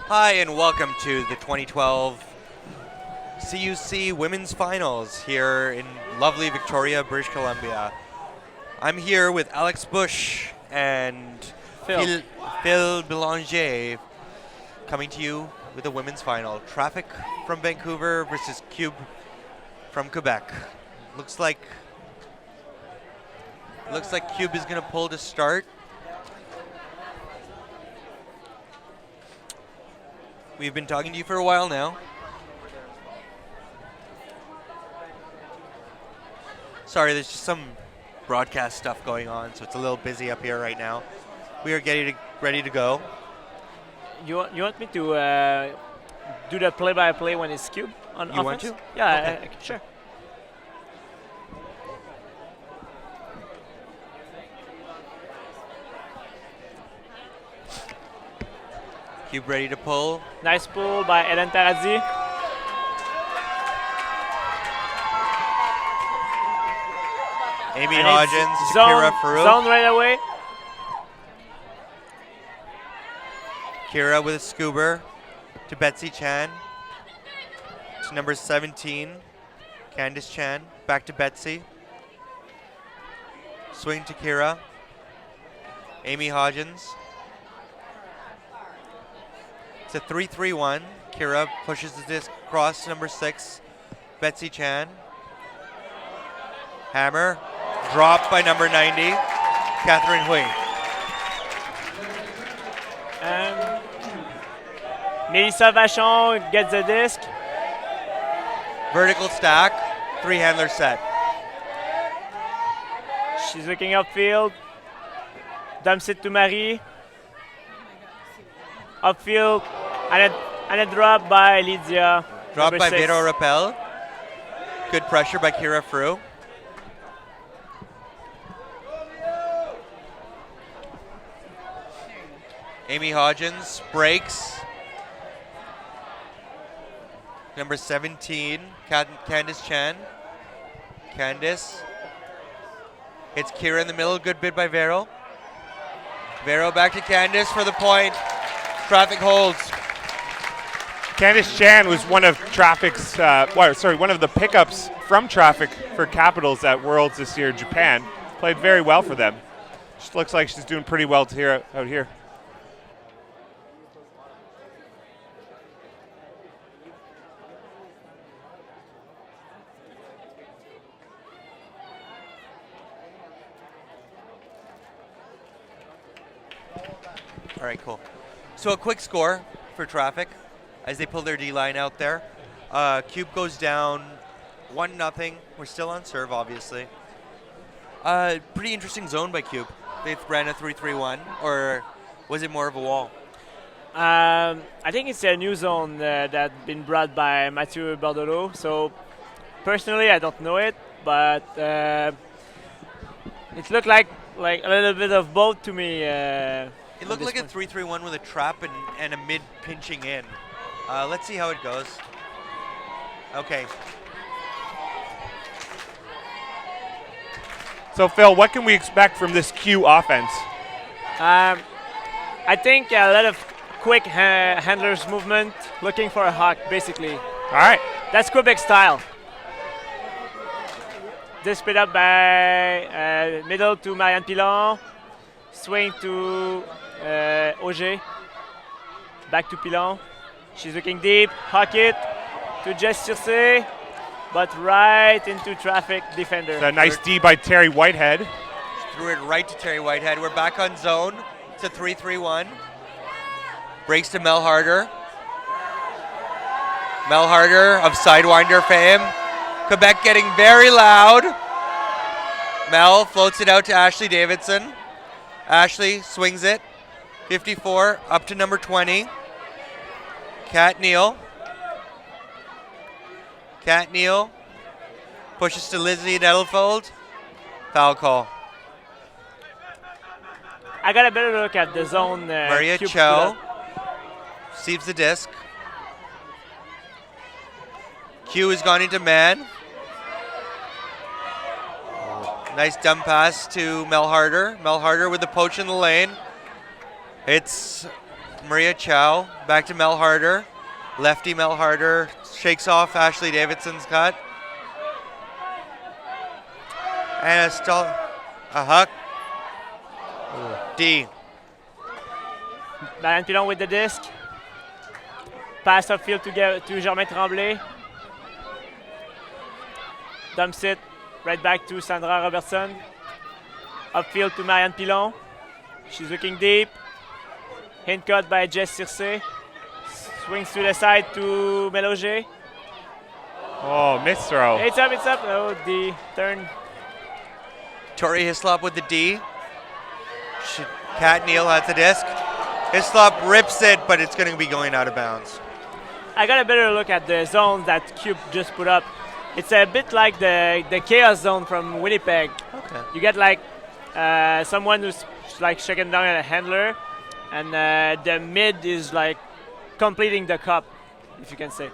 Hi, and welcome to the 2012 CUC Women's Finals here in lovely Victoria, British Columbia. I'm here with Alex Bush and Phil. Phil Belanger coming to you with the women's final. Traffic from Vancouver versus QUB from Quebec. Looks like QUB is going to pull to start. We've been talking to you for a while now. Sorry, there's just some broadcast stuff going on, so it's a little busy up here right now. We are ready to go. You want me to do the play-by-play when it's QUB on offense? You want to? Yeah, Okay. sure. QUB ready to pull. Nice pull by Ellen Tarazzi. Amy And Hodgins it's to Kira Farouk. zone right away. Kira with a scuba to Betsy Chan. To number 17, Candice Chan. Back to Betsy. Swing to Kira. Amy Hodgins. It's a 3-3-1. Kira pushes the disc across to number 6, Betsy Chan. Hammer. Dropped by number 90, Catherine Hui. Melissa Vachon gets the disc. Vertical stack, 3-handler set. She's looking upfield. Dumps it to Marie. Upfield. And a drop by Lydia. Dropped number by 6. Vero Rappel. Good pressure by Kira Farouk. Amy Hodgins breaks. Number 17, Candice Chan. Candice hits Kira in the middle. Good bid by Vero. Vero back to Candice for the point. Traffic holds. Candice Chan was one of Traffic's, one of the pickups from Traffic for Capitals at Worlds this year in Japan. Played very well for them. She looks like she's doing pretty well out here. All right, cool. So a quick score for Traffic as they pull their D-line out there. QUB goes down 1-0. We're still on serve, obviously. Pretty interesting zone by QUB. They ran a 3-3-1, or was it more of a wall? I think it's a new zone that's been brought by Mathieu Bordelot. So personally, I don't know it, but it looked like a little bit of both to me. It looked like a 3-3-1 with a trap and a mid pinching in. Let's see how it goes. Okay. So Phil, what can we expect from this Q offense? I think a lot of quick handlers movement, looking for a hawk, basically. All right. That's Quebec style. This split up by middle to Marianne Pilon. Swing to Auger. Back to Pilon. She's looking deep. Hawk it to Jess Circe, but right into Traffic defender. A nice D by Terry Whitehead. Threw it right to Terry Whitehead. We're back on zone. It's a 3-3-1. Breaks to Mel Harder. Mel Harder of Sidewinder fame. Quebec getting very loud. Mel floats it out to Ashley Davidson. Ashley swings it. 54 up to number 20. Kat Neal. Kat Neal pushes to Lizzie Nettlefold. Foul call. I got a better look at the zone. Maria QUB Cho receives the disc. Q has gone into man. Nice dumb pass to Mel Harder. Mel Harder with the poach in the lane. It's Maria Chow, back to Mel Harder. Lefty Mel Harder shakes off Ashley Davidson's cut. And a huck. D. Marianne Pilon with the disc. Pass upfield to Germain Tremblay. Dumps it right back to Sandra Robertson. Upfield to Marianne Pilon. She's looking deep. Hint cut by Jess Circe. Swings to the side to Mélanger. Oh, miss throw. It's up, it's up. Oh, the turn. Tori Hislop with the D. Kat Neal has the disc. Hislop rips it, but it's going to be going out of bounds. I got a better look at the zones that QUB just put up. It's a bit like the chaos zone from Winnipeg. Okay. You get like someone who's like shaking down at a handler, and the mid is like completing the cup, if you can say.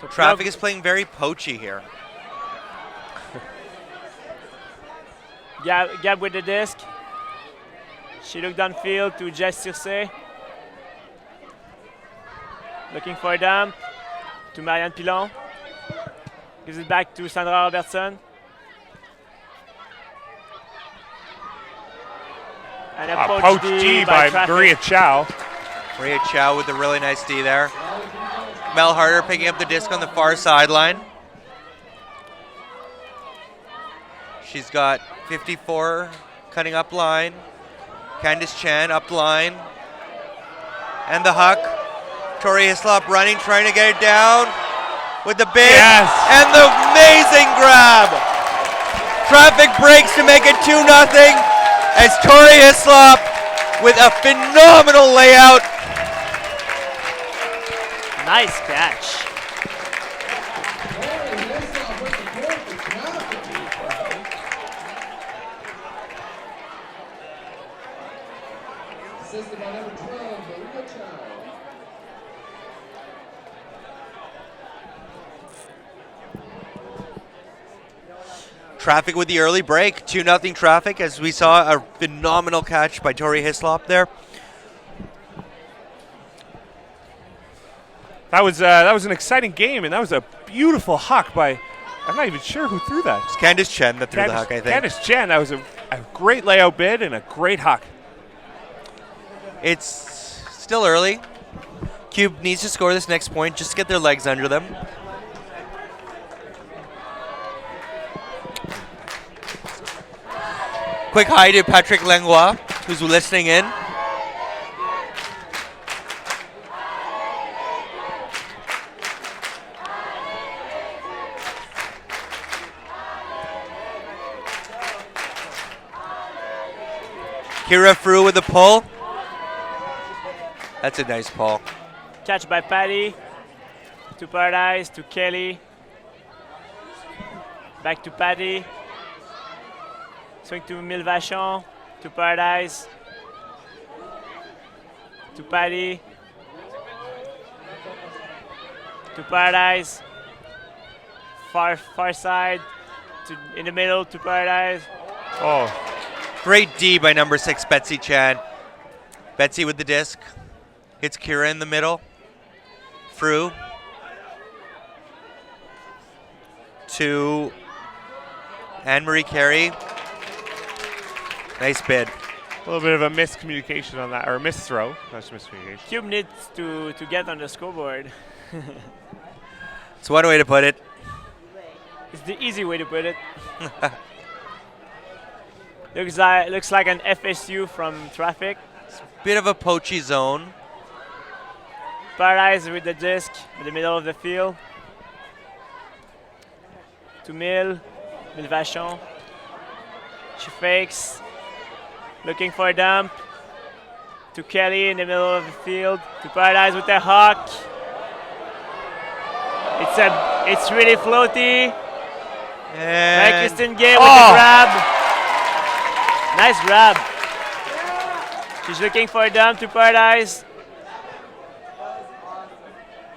So Traffic is playing very poachy here. Gab with the disc. She looked downfield to Jess Circe. Looking for a dump to Marianne Pilon. Gives it back to Sandra Robertson. And a Poach D by Traffic. Maria Chow. Maria Chow with a really nice D there. Mel Harder picking up the disc on the far sideline. She's got 54 cutting up line. Candice Chan up line. And the huck. Tori Hislop running, trying to get it down with the big and the amazing grab. Traffic breaks to make it 2-0 as Tori Hislop with a phenomenal layout. Nice catch. Traffic with the early break, 2-0 Traffic, as we saw a phenomenal catch by Tori Hislop there. That was an exciting game, and that was a beautiful huck by, I'm not even sure who threw that. It's Candice Chen that threw the huck, I think. Candice Chen, that was a great layout bid and a great huck. It's still early. QUB needs to score this next point just to get their legs under them. Quick hi to Patrick Langlois, who's listening in. Kira Frew with the pull. That's a nice pull. Catch by Patty. To Paradise, to Kelly. Back to Patty. Swing to Mille Vachon. To Paradise. To Patty. To Paradise. Far side. In the middle to Paradise. Oh. Great D by number 6, Betsy Chan. Betsy with the disc. Hits Kira in the middle. Frew. To Anne-Marie Carey. Nice bid. A little bit of a miscommunication on that, or a misthrow. That's miscommunication. QUB needs to get on the scoreboard. It's one way to put it. It's the easy way to put it. Looks like an FSU from Traffic. Bit of a poachy zone. Paradise with the disc in the middle of the field. To Mille Vachon. She fakes. Looking for a dump. To Kelly in the middle of the field. To Paradise with the huck. It's really floaty. And Kristen Gay with the grab. Nice grab. She's looking for a dump to Paradise.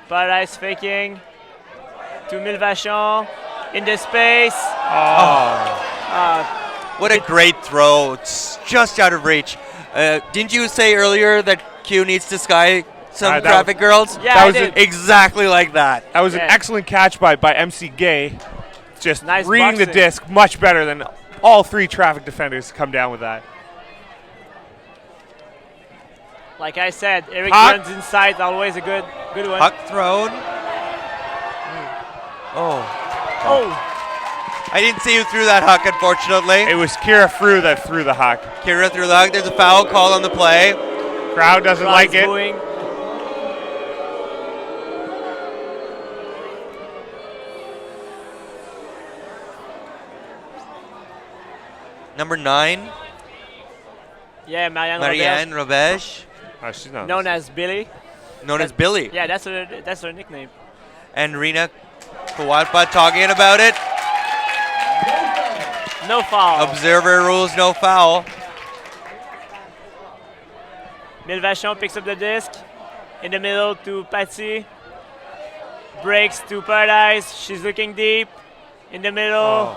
Paradise faking. To Mille Vachon. In the space. what a great throw. It's just out of reach. Didn't you say earlier that Q needs to sky some that traffic girls? Yeah, That I was did. Exactly like that. That was an Yeah. excellent catch by MC Gay. Just Nice reading the boxing. disc much better than all 3 traffic defenders come down with that. Like I said, Eric Huck. runs inside, always a good one. Huck thrown. Oh. Oh, I didn't see who threw that huck, unfortunately. It was Kira Frew that threw the huck. Kira threw the huck. There's a foul call on the play. Crowd doesn't like it. booing. Number 9, Yeah, Marianne Robege, Oh, she's not. known as Billy. known as Billy. Yeah, that's her nickname. And Rina Kawatpa talking about it. No foul. Observer rules, no foul. Mille Vachon picks up the disc. In the middle to Patsy. Breaks to Paradise. She's looking deep. In the middle.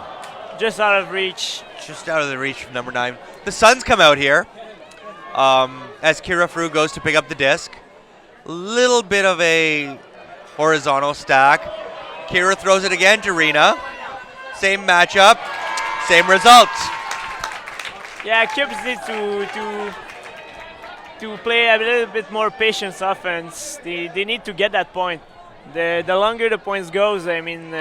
Just out of reach. Just out of the reach from number 9. The Suns come out here as Kira Frew goes to pick up the disc. Little bit of a horizontal stack. Kira throws it again to Rina. Same matchup, same results. Yeah, Cubs need to play a little bit more patience offense. They need to get that point. The longer the points goes, I mean,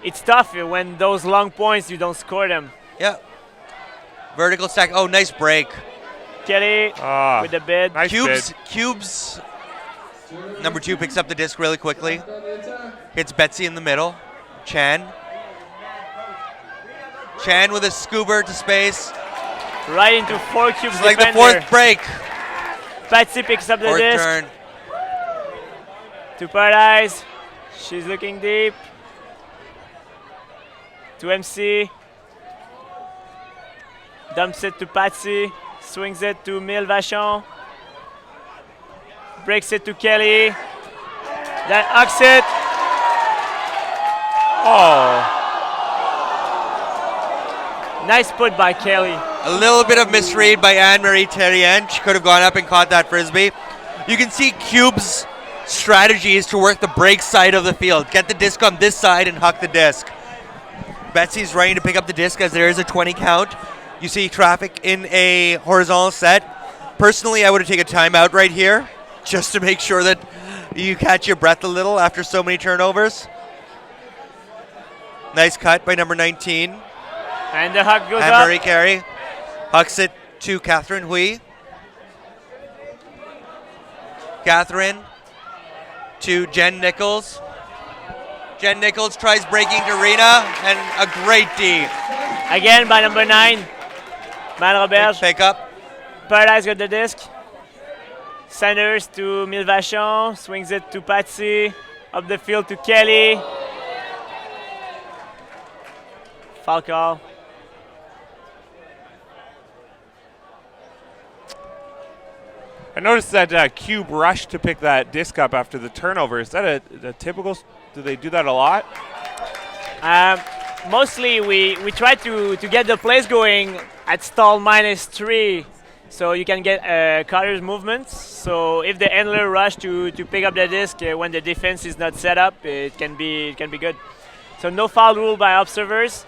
it's tough when those long points you don't score them. Yeah. Vertical stack. Oh, nice break. Kelly with the bid. Nice bid. Cubes. Number 2 picks up the disc really quickly. Hits Betsy in the middle. Chan with a scoober to space. Right into 4 Cubes It's like the defender. 4th break. Patsy picks up the 4th disc turn. to Paradise. She's looking deep. To MC. Dumps it to Patsy. Swings it to Mille Vachon. Breaks it to Kelly. Then hucks it. Oh, Nice put by Kelly. A little bit of misread by Anne-Marie Terrien. She could have gone up and caught that frisbee. You can see Cube's strategy is to work the break side of the field. Get the disc on this side and huck the disc. Betsy's running to pick up the disc as there is a 20 count. You see traffic in a horizontal set. Personally, I would have taken a timeout right here just to make sure that you catch your breath a little after so many turnovers. Nice cut by number 19. And the huck goes Anne-Marie up. Carey hucks it to Catherine Hui. Catherine to Jen Nichols. Jen Nichols tries breaking to Rina, and a great D. Again by number 9. Man Robert. Pick up. Paradise got the disc. Sanders to Mille Vachon. Swings it to Patsy. Up the field to Kelly. Foul call. I noticed that QUB rushed to pick that disc up after the turnover. Is that a typical? Do they do that a lot? Mostly we try to get the plays going at stall -3, so you can get cutters movements. So if the handler rush to pick up the disc when the defense is not set up, it can be good. So no foul rule by observers.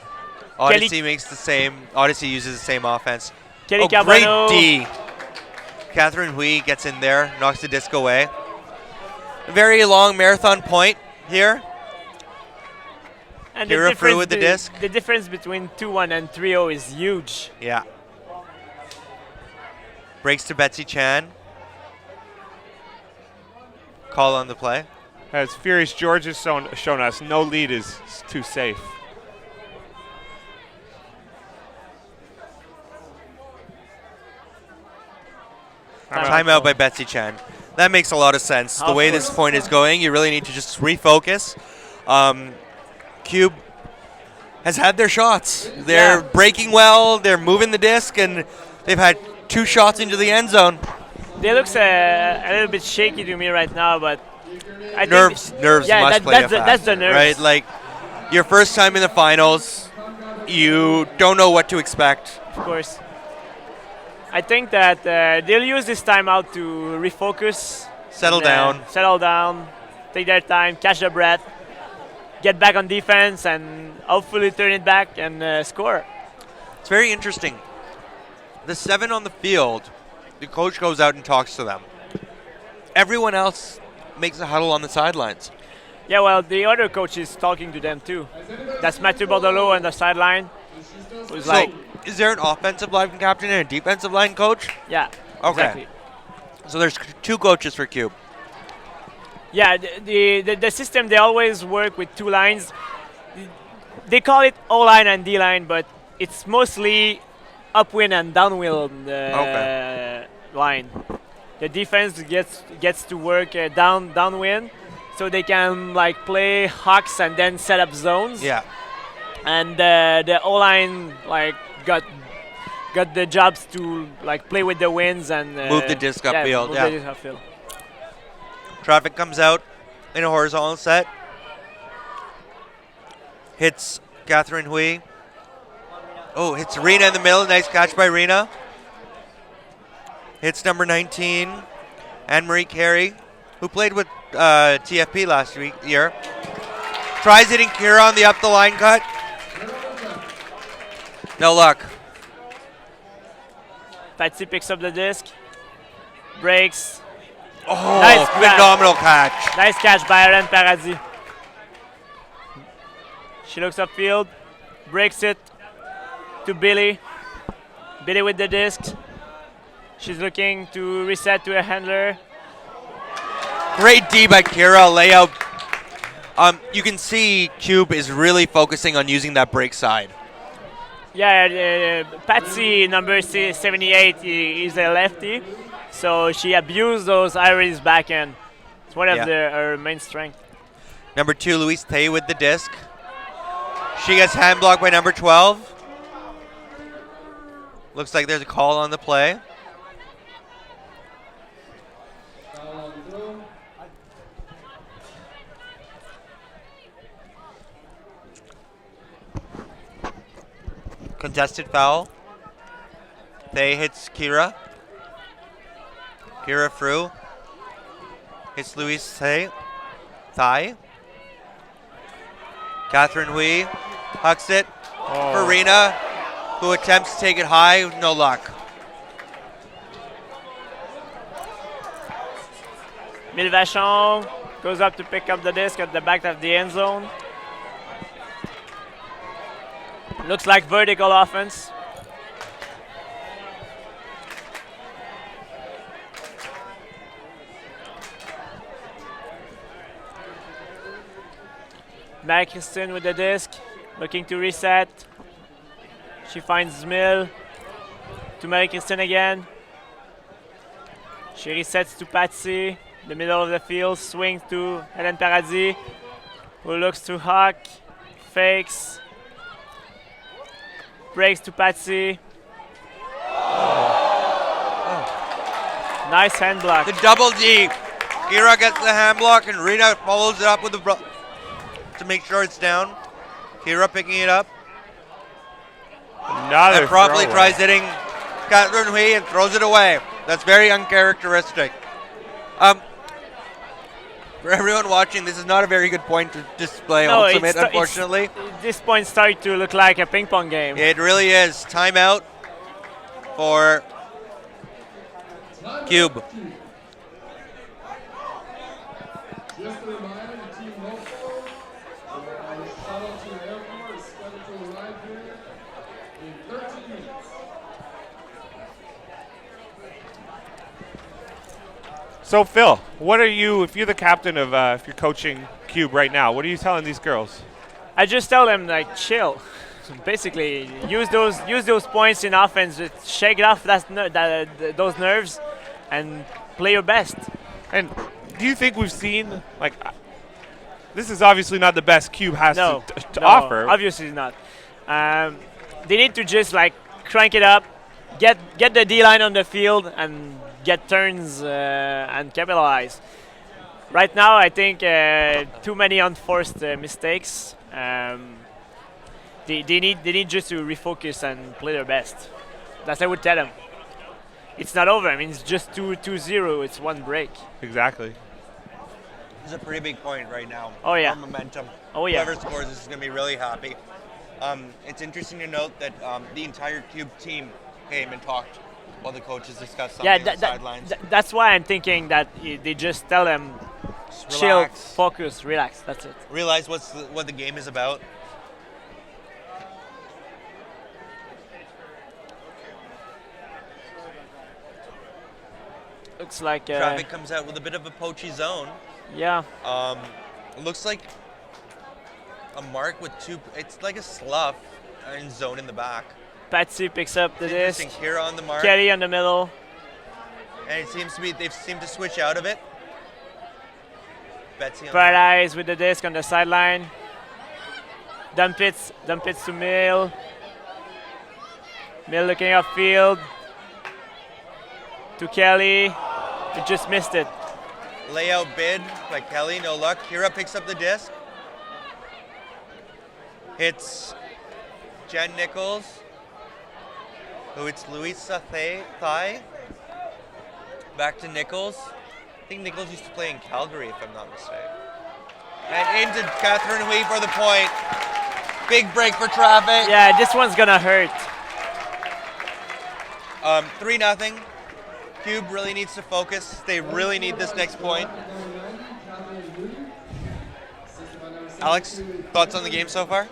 Odyssey makes the same. Odyssey uses the same offense. Kelly Great Carbano. D. Catherine Hui gets in there, knocks the disc away. Very long marathon point here. And Kira Frew with the disc. The difference between 2-1 and 3-0 is huge. Yeah. Breaks to Betsy Chan. Call on the play. As Furious George has shown us, no lead is too safe. Timeout by Betsy Chan. That makes a lot of sense. The way this point is going, you really need to just refocus. QUB has had their shots. They're breaking well. They're moving the disc, and they've had 2 shots into the end zone. They look a little bit shaky to me right now, but I Nerves think must play a factor, that's the nerves. right? Like your first time in the finals, you don't know what to expect. Of course. I think that they'll use this timeout to refocus, Settle and, down. settle down, take their time, catch their breath, get back on defense, and hopefully turn it back and score. It's very interesting. The 7 on the field, the coach goes out and talks to them. Everyone else makes a huddle on the sidelines. Yeah, well, the other coach is talking to them too. That's Mathieu Bordelot on the sideline. Who's So, like, is there an offensive line captain and a defensive line coach? yeah, Okay. exactly. So there's 2 coaches for QUB. Yeah, the system, they always work with 2 lines. They call it O-line and D-line, but it's mostly upwind and downwind line. The defense gets to work downwind, so they can like play hawks and then set up zones. Yeah. And the O-line like got the jobs to like play with the winds and Move the disc upfield, move yeah. the disc upfield. Traffic comes out in a horizontal set. Hits Catherine Hui. Oh, hits Rena in the middle. Nice catch by Rena. Hits number 19, Anne-Marie Carey, who played with TFP last year. Tries hitting Kira on the up the line cut. No luck. Patsy picks up the disc, breaks. Oh, Nice catch. phenomenal catch. Nice catch by Aaron Paradis. She looks upfield, breaks it to Billy. Billy with the disc. She's looking to reset to a handler. Great D by Kira, layout. You can see QUB is really focusing on using that break side. Yeah, Patsy, number 78, is a lefty. So she abused those Irish backhand. It's one of her main strengths. Number 2, Louise Tay with the disc. She gets hand blocked by number 12. Looks like there's a call on the play. Contested foul. Thay hits Kira. Kira through. Hits Louise Thay. Catherine Hui hucks it for Rena, who attempts to take it high. No luck. Mille Vachon goes up to pick up the disc at the back of the end zone. Looks like vertical offense. Marie-Christine with the disc, looking to reset. She finds Mill to Marie-Christine again. She resets to Patsy, the middle of the field, swings to Hélène Paradis, who looks to Hawk, fakes, breaks to Patsy. Nice hand block. The double D. Kira gets the hand block and Rena follows it up with the to make sure it's down. Kira picking it up. Another And promptly throwaway. tries hitting Catherine Hui and throws it away. That's very uncharacteristic. For everyone watching, this is not a very good point to display No, ultimate, it's- unfortunately. This point started to look like a ping pong game. It really is. Timeout for QUB. Just a reminder, the team local, the shuttle to the airport is scheduled to arrive here in 13 minutes. So Phil, what are you, if you're the captain of, if you're coaching QUB right now, what are you telling these girls? I just tell them like chill. Basically, use those points in offense. Just shake off those nerves, and play your best. And do you think we've seen, like, this is obviously not the best QUB has No, to no, offer. obviously not. They need to just like crank it up, get the D line on the field, and get turns and capitalize. Right now, I think too many unforced mistakes. They need just to refocus and play their best. That's what I would tell them. it's not over. I mean, it's just 2-0. It's one break. Exactly. This is a pretty big point right now. Oh, yeah. For momentum. Oh, yeah. Whoever scores this is going to be really happy. It's interesting to note that the entire QUB team came and talked while the coaches discussed something Yeah, on the sidelines. that's why I'm thinking that they just tell them, Just chill, relax. focus, relax. That's it. Realize what the game is about. Looks like Traffic comes out with a bit of a poachy zone. yeah. It looks like a mark with two. It's like a slough and zone in the back. Patsy picks up the disc. Interesting. Here on the mark, Kelly on the middle. and it seems to be they've seemed to switch out of it. Betsy on Paradise with the disc on the sideline. Dump it to Mill. Mill looking upfield. To Kelly. He just missed it. layout bid by Kelly. No luck. Kira picks up the disc. Hits Jen Nichols, who it's Louisa Thai. Back to Nichols. I think Nichols used to play in Calgary, if I'm not mistaken. And into Catherine Hui for the point. Big break for Traffic. Yeah, this one's gonna hurt. 3-0. QUB really needs to focus. They really need this next point. Alex, thoughts on the game so far?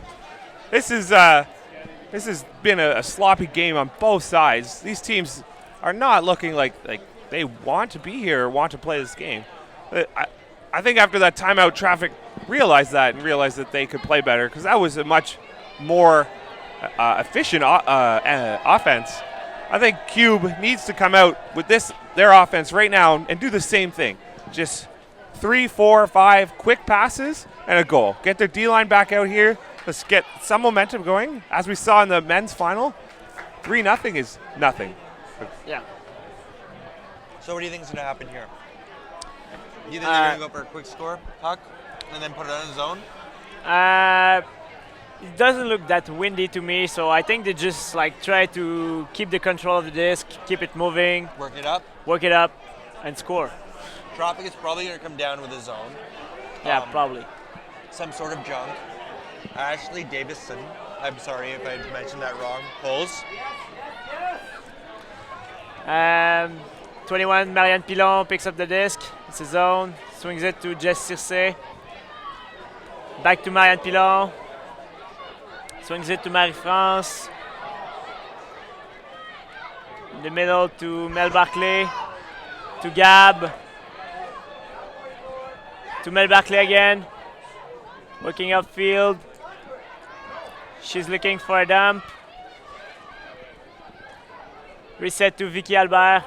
This has been a sloppy game on both sides. These teams are not looking like they want to be here or want to play this game. I think after that timeout, Traffic realized that and realized that they could play better because that was a much more efficient offense. I think QUB needs to come out with their offense right now and do the same thing. Just 3, 4, 5 quick passes and a goal. Get their D-line back out here. Let's get some momentum going. As we saw in the men's final, 3-0 is nothing. Yeah. So what do you think is going to happen here? Do you think they're going to go for a quick score, Huck, and then put it on the zone? It doesn't look that windy to me, so I think they just try to keep the control of the disc, keep it moving, Work it up. work it up, and score. Traffic is probably going to come down with a zone. Yeah, probably. Some sort of junk. Ashley Davison, I'm sorry if I mentioned that wrong, pulls. 21, Marianne Pilon picks up the disc. It's a zone. Swings it to Jess Circe. Back to Marianne Pilon. Swings it to Marie-France. In the middle to Mel Barclay. To Gab. To Mel Barclay again. Working upfield. She's looking for a dump. Reset to Vicky Albert.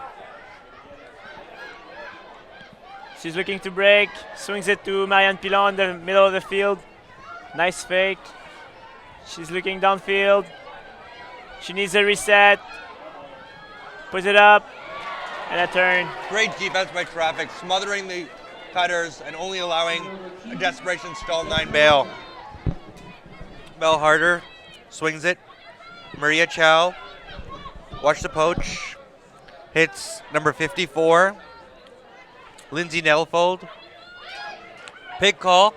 She's looking to break. Swings it to Marianne Pilon in the middle of the field. Nice fake. She's looking downfield. She needs a reset. Puts it up. And a turn. Great defense by Traffic, smothering the cutters and only allowing a desperation stall 9 bail. Bell Harder swings it. Maria Chow. Watch the poach. Hits number 54. Lindsay Nelfold. Pig call.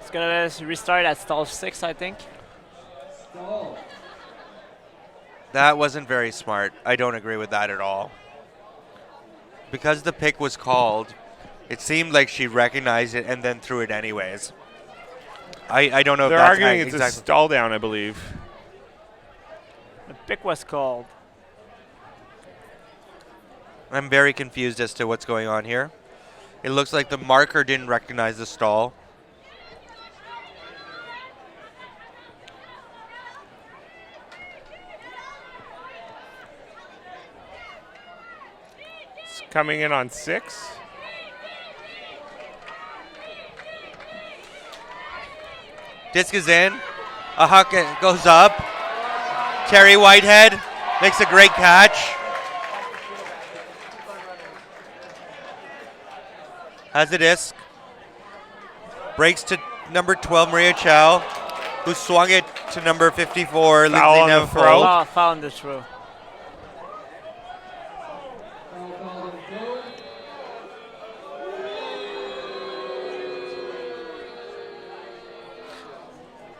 It's gonna restart at stall 6, I think. That wasn't very smart. I don't agree with that at all. Because the pick was called, it seemed like she recognized it and then threw it anyways. I don't know They're if that's arguing it's a exactly. stall down, I believe. The pick was called. I'm very confused as to what's going on here. It looks like the marker didn't recognize the stall. It's coming in on 6. Disc is in. A huck goes up. Terry Whitehead makes a great catch. has the disc. Breaks to number 12, Maria Chow, who swung it to number 54, Lindsay on the throw. Nevofold. Foul on the throw.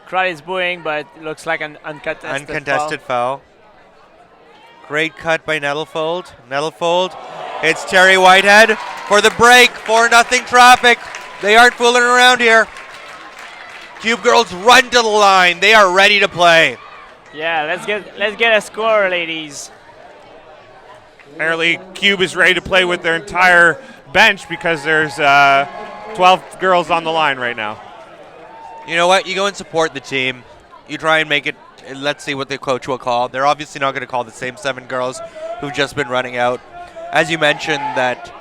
Crowd is booing, but it looks like an uncontested Foul. Great cut by Nettlefold. Nettlefold hits Terry Whitehead for the break. 4-0 Traffic. They aren't fooling around here. QUB girls run to the line. They are ready to play. Yeah, let's get a score, ladies. Apparently, QUB is ready to play with their entire bench because there's 12 girls on the line right now. You know what? You go and support the team. You try and make it. Let's see what the coach will call. They're obviously not going to call the same 7 girls who've just been running out. As you mentioned, that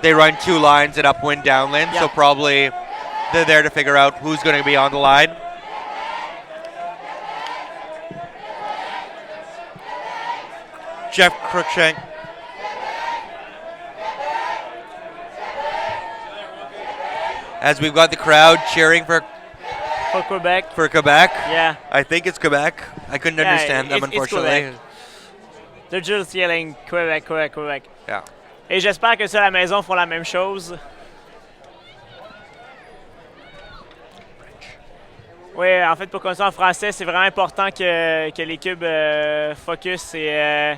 they run 2 lines at upwind, downwind, so probably they're there to figure out who's going to be on the line. Jeff Cruikshank. As we've got the crowd cheering for Quebec. Yeah. I think it's Quebec. I couldn't understand them, it's unfortunately. Quebec. They're just yelling Quebec, Quebec, Quebec. Yeah. Et j'espère que ceux à la maison font la même chose. Oui, en fait, pour continuer en français, c'est vraiment important que les QUB focus et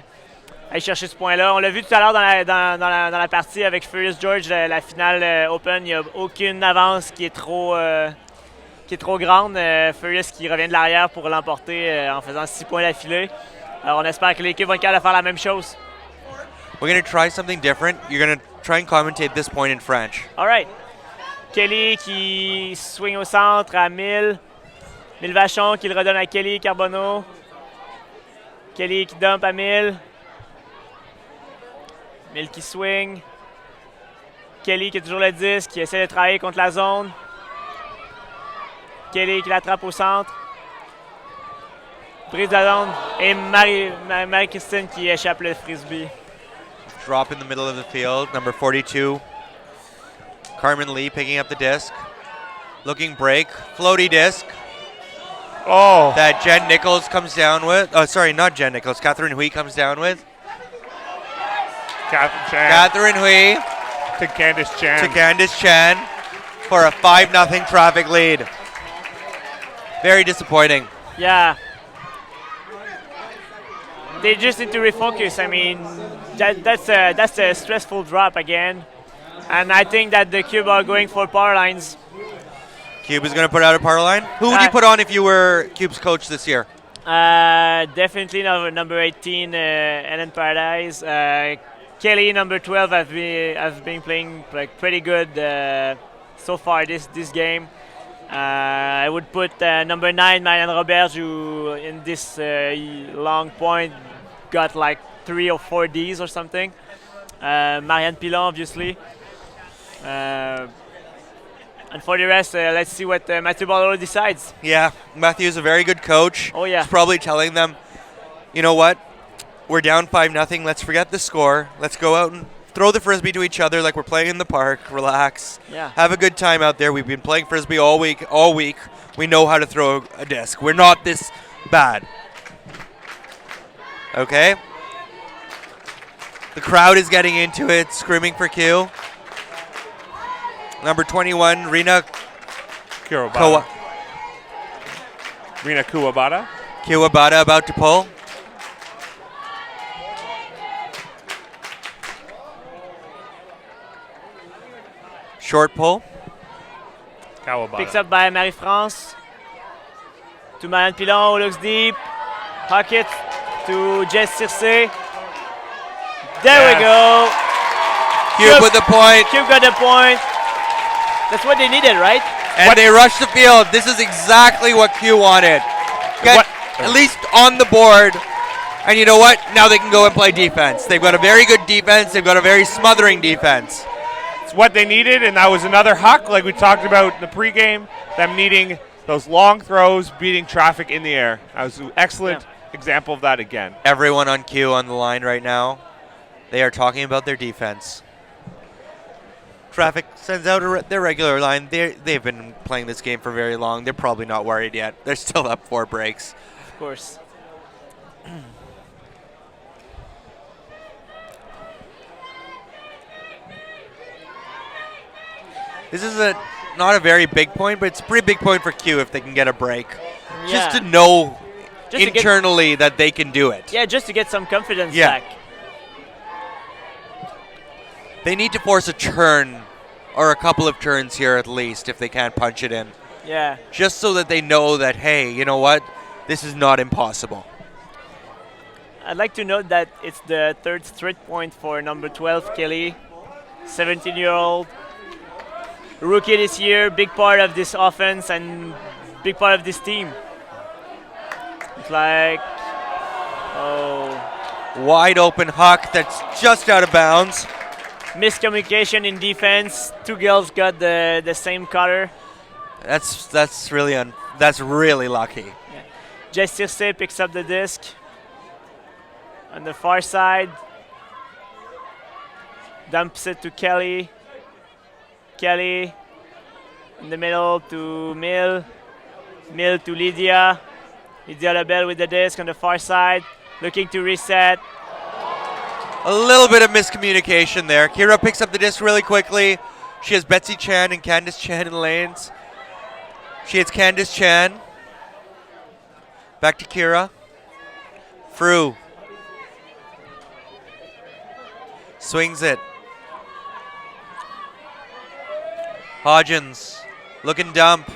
aillent chercher ce point-là. On l'a vu tout à l'heure dans la partie avec Furious George, la finale Open. Il n'y a aucune avance qui est trop grande. Furious qui revient de l'arrière pour l'emporter en faisant 6 points d'affilée. Alors, on espère que les QUB vont être capables de faire la même chose. We're going to try something different. You're going to try and commentate this point in French. All right. Kelly qui swing au centre à 1000. 1000 Vachon qui le redonne à Kelly Carbonneau. Kelly qui dump à 1000. 1000 qui swing. Kelly qui a toujours le disque, qui essaie de travailler contre la zone. Kelly qui l'attrape au centre. Brise de la zone. Et Marie-Christine qui échappe le frisbee. Drop in the middle of the field. Number 42, Carmen Lee picking up the disc. Looking break. Floaty disc. Oh. That Jen Nichols comes down with. Oh, sorry, not Jen Nichols. Catherine Hui comes down with. Catherine Hui to Candice Chan for a 5-0 Traffic lead. Very disappointing. Yeah. They just need to refocus. I mean, that's a stressful drop again. And I think that the QUB are going for power lines. QUB is going to put out a power line? Who would you put on if you were QUB's coach this year? Definitely number 18, Ellen Paradise. Kelly, number 12, has been playing like pretty good so far this game. I would put number 9, Marianne Roberge, who in this long point got like 3 or 4 Ds or something. Marianne Pilon, obviously. And for the rest, let's see what Mathieu Ballot decides. Yeah, Matthew's a very good coach. Oh, yeah. He's probably telling them, you know what? We're down 5-0. Let's forget the score. Let's go out and throw the Frisbee to each other like we're playing in the park. Relax. Yeah. Have a good time out there. We've been playing Frisbee all week. We know how to throw a disc. We're not this bad. Okay? The crowd is getting into it, screaming for Q. Number 21, Rina Kuwabata. Rina Kuwabata. Kuwabata about to pull. Short pull. Kawabata. Picks up by Marie-France. To Marianne Pilon, who looks deep. Pocket to Jess Circe. There we go. QUB with the point. QUB got the point. That's what they needed, right? And they rushed the field. This is exactly what Q wanted. Get at least on the board. And you know what? Now they can go and play defense. They've got a very good defense. They've got a very smothering defense. It's what they needed, and that was another huck, like we talked about in the pregame, them needing those long throws, beating traffic in the air. That was an excellent example of that again. Everyone on Q on the line right now, they are talking about their defense. Traffic sends out their regular line. They've been playing this game for very long. They're probably not worried yet. They're still up 4 breaks. Of course. This is not a very big point, but it's a pretty big point for Q if they can get a break. Yeah. Just to know Just to get- internally that they can do it. Yeah, just to get some confidence Yeah. back. They need to force a turn or a couple of turns here at least if they can't punch it in. Yeah. Just so that they know that, hey, you know what? This is not impossible. I'd like to note that it's the 3rd straight point for number 12, Kelly. 17-year-old. Rookie this year, big part of this offense and big part of this team. It's like, Wide open huck that's just out of bounds. miscommunication in defense. 2 girls got the same color. That's really lucky. Jess Circe picks up the disc. On the far side, dumps it to Kelly. Kelly in the middle to Mill. Mill to Lydia. Lydia Labelle with the disc on the far side, looking to reset. A little bit of miscommunication there. Kira picks up the disc really quickly. She has Betsy Chan and Candice Chan in lanes. She hits Candice Chan. Back to Kira. Fru. Swings it. Hodgins. Looking dump.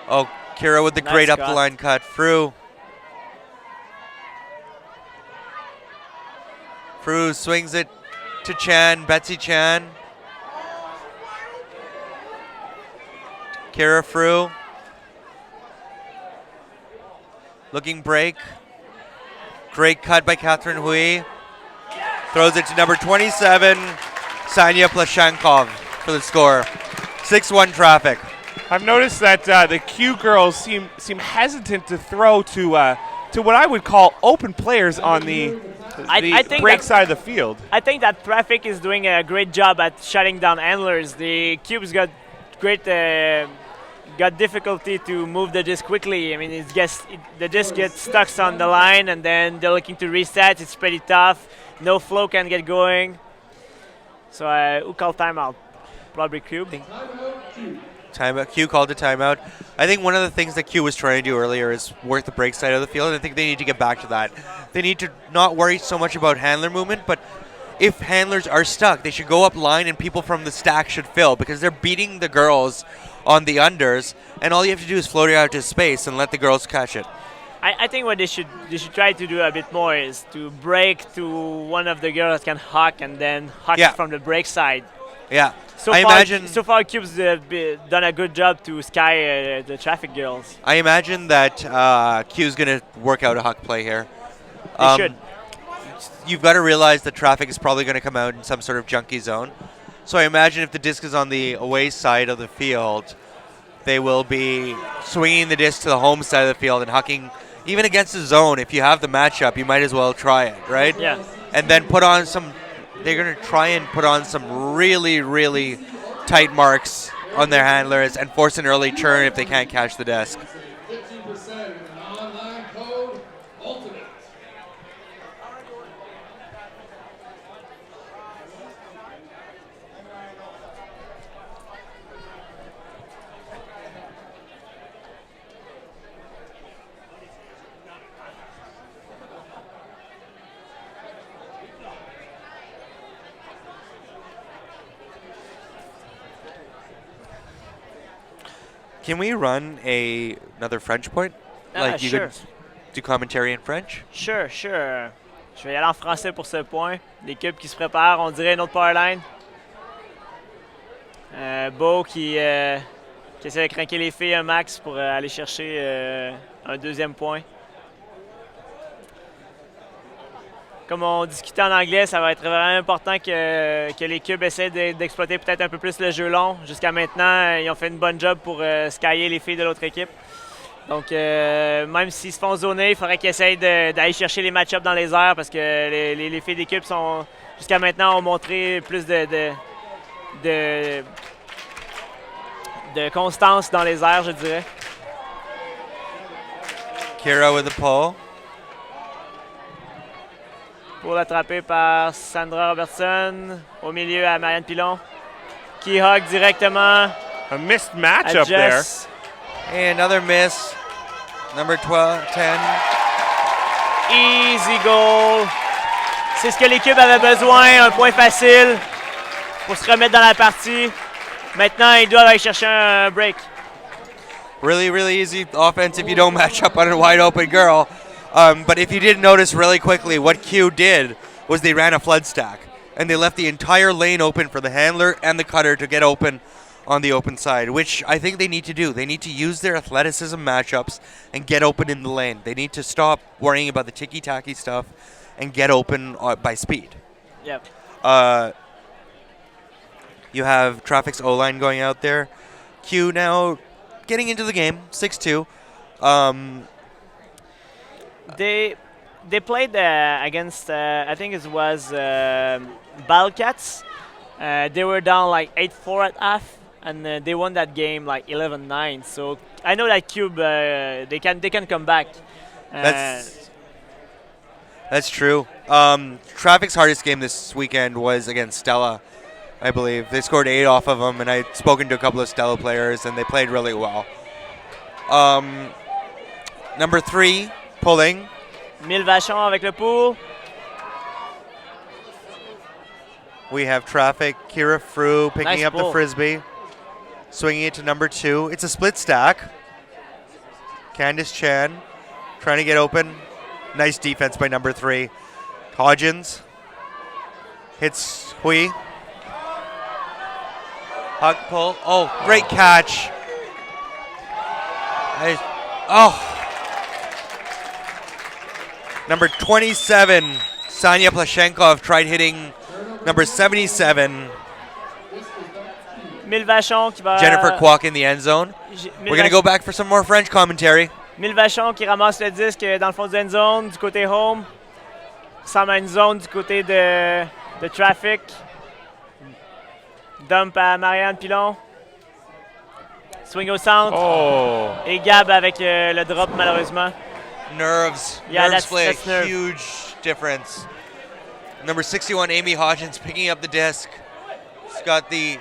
Oh, Kira with the Nice great up cut. the line cut. Fru. Fru swings it to Chan. Betsy Chan. Kira Fru. Looking break. Great cut by Catherine Hui. Throws it to number 27, Sanya Plashankov for the score. 6-1 Traffic. I've noticed that the Q girls seem hesitant to throw to what I would call open players on the I think break that- side of the field. I think that Traffic is doing a great job at shutting down handlers. The Cubes got great, got difficulty to move the disc quickly. I mean, the disc gets stuck on the line, and then they're looking to reset. It's pretty tough. No flow can get going. So who called timeout? Probably Cube. Timeout. Q called a timeout. I think one of the things that Q was trying to do earlier is work the break side of the field. And I think they need to get back to that. They need to not worry so much about handler movement, but if handlers are stuck, they should go up line and people from the stack should fill because they're beating the girls on the unders, and all you have to do is float it out to space and let the girls catch it. I think what they should try to do a bit more is to break to one of the girls that can huck and then huck Yeah. from the break side. Yeah. So I far, imagine so far, Cube's done a good job to sky the Traffic girls. I imagine that Q's going to work out a huck play here. They should. You've got to realize that Traffic is probably going to come out in some sort of junky zone. So I imagine if the disc is on the away side of the field, they will be swinging the disc to the home side of the field and hucking. Even against the zone, if you have the matchup, you might as well try it, right? Yeah. And then put on some. They're going to try and put on some really, really tight marks on their handlers and force an early turn if they can't catch the disc. 15% with an online code, Ultimate. Can we run another French point? You Sure. could do commentary in French? Sure. Je vais y aller en français pour ce point. L'équipe qui se prépare, on dirait une autre powerline. Beau qui essaie de craquer les filles un max pour aller chercher un deuxième point. Comme on discutait en anglais, ça va être vraiment important que les QUB essaient d'exploiter peut-être un peu plus le jeu long. Jusqu'à maintenant, ils ont fait une bonne job pour skyer les filles de l'autre équipe. Donc, même s'ils se font zoner, il faudrait qu'ils essayent d'aller chercher les match-ups dans les airs parce que les filles d'équipe jusqu'à maintenant ont montré plus de constance dans les airs, je dirais. Kira with the pull. Pour l'attraper par Sandra Robertson. Au milieu à Marianne Pilon. Qui hug directement A missed à matchup there. Jess. And another miss. Number 12, 10. Easy goal. C'est ce que les QUB avaient besoin, un point facile pour se remettre dans la partie. Maintenant, ils doivent aller chercher un break. Really, really easy offense if you don't match up on a wide open girl. But if you didn't notice really quickly, what Q did was they ran a flood stack. And they left the entire lane open for the handler and the cutter to get open on the open side, which I think they need to do. They need to use their athleticism matchups and get open in the lane. They need to stop worrying about the ticky-tacky stuff and get open by speed. Yep. You have Traffic's O-line going out there. Q now getting into the game, 6-2. They played against, I think it was Ballcats. They were down like 8-4 at half, and they won that game like 11-9. So I know that QUB, they can come back. That's true. Traffic's hardest game this weekend was against Stella, I believe. They scored 8 off of them, and I'd spoken to a couple of Stella players, and they played really well. Number 3, pulling. Mille Vachon avec le pool. We have Traffic, Kira Frew picking Nice up pull. the frisbee, swinging it to number 2. It's a split stack. Candice Chan trying to get open. Nice defense by number 3. Hodgins hits Hui. Huck pull. Oh, great catch. Number 27, Sanya Plashenkov tried hitting number 77, Mille Vachon qui va. Jennifer Kwok, in the end zone. We're going to go back for some more French commentary. Mille Vachon qui ramasse le disque dans le fond du end zone, du côté home. Semble à une zone du côté de Traffic. Dump à Marianne Pilon. Swing au centre. Oh. Et Gab avec le drop, malheureusement. Nerves. Yeah, Nerves play that's a nerve. huge difference. Number 61, Amy Hodgins, picking up the disc. She's got the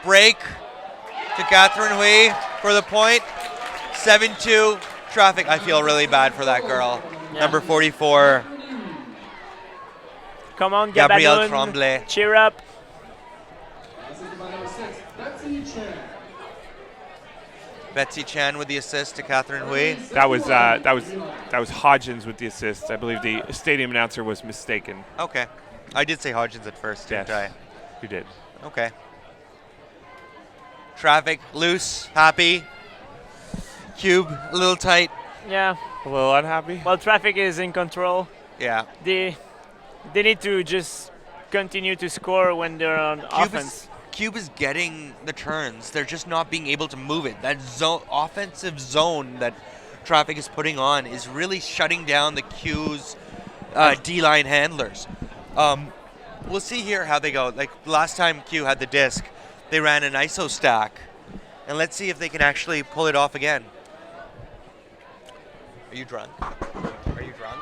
break to Catherine Hui for the point. 7-2 Traffic. I feel really bad for that girl. Yeah. Number 44, Come on, Gabrielle Gabanoun. Tremblay. Cheer up. Assisted by number 6, Betsy Chan. Betsy Chan with the assist to Catherine Hui. That was Hodgins with the assist. I believe the stadium announcer was mistaken. Okay. I did say Hodgins at first, didn't Yes. I? You did. Okay. Traffic loose, happy. Cube a little tight. Yeah. A little unhappy. Well, Traffic is in control. Yeah. They need to just continue to score when they're on offense. Cube is getting the turns. They're just not being able to move it. That offensive zone that Traffic is putting on is really shutting down the Q's D-line handlers. We'll see here how they go. Like last time Q had the disc, they ran an ISO stack. And let's see if they can actually pull it off again. Are you drunk? Are you drunk?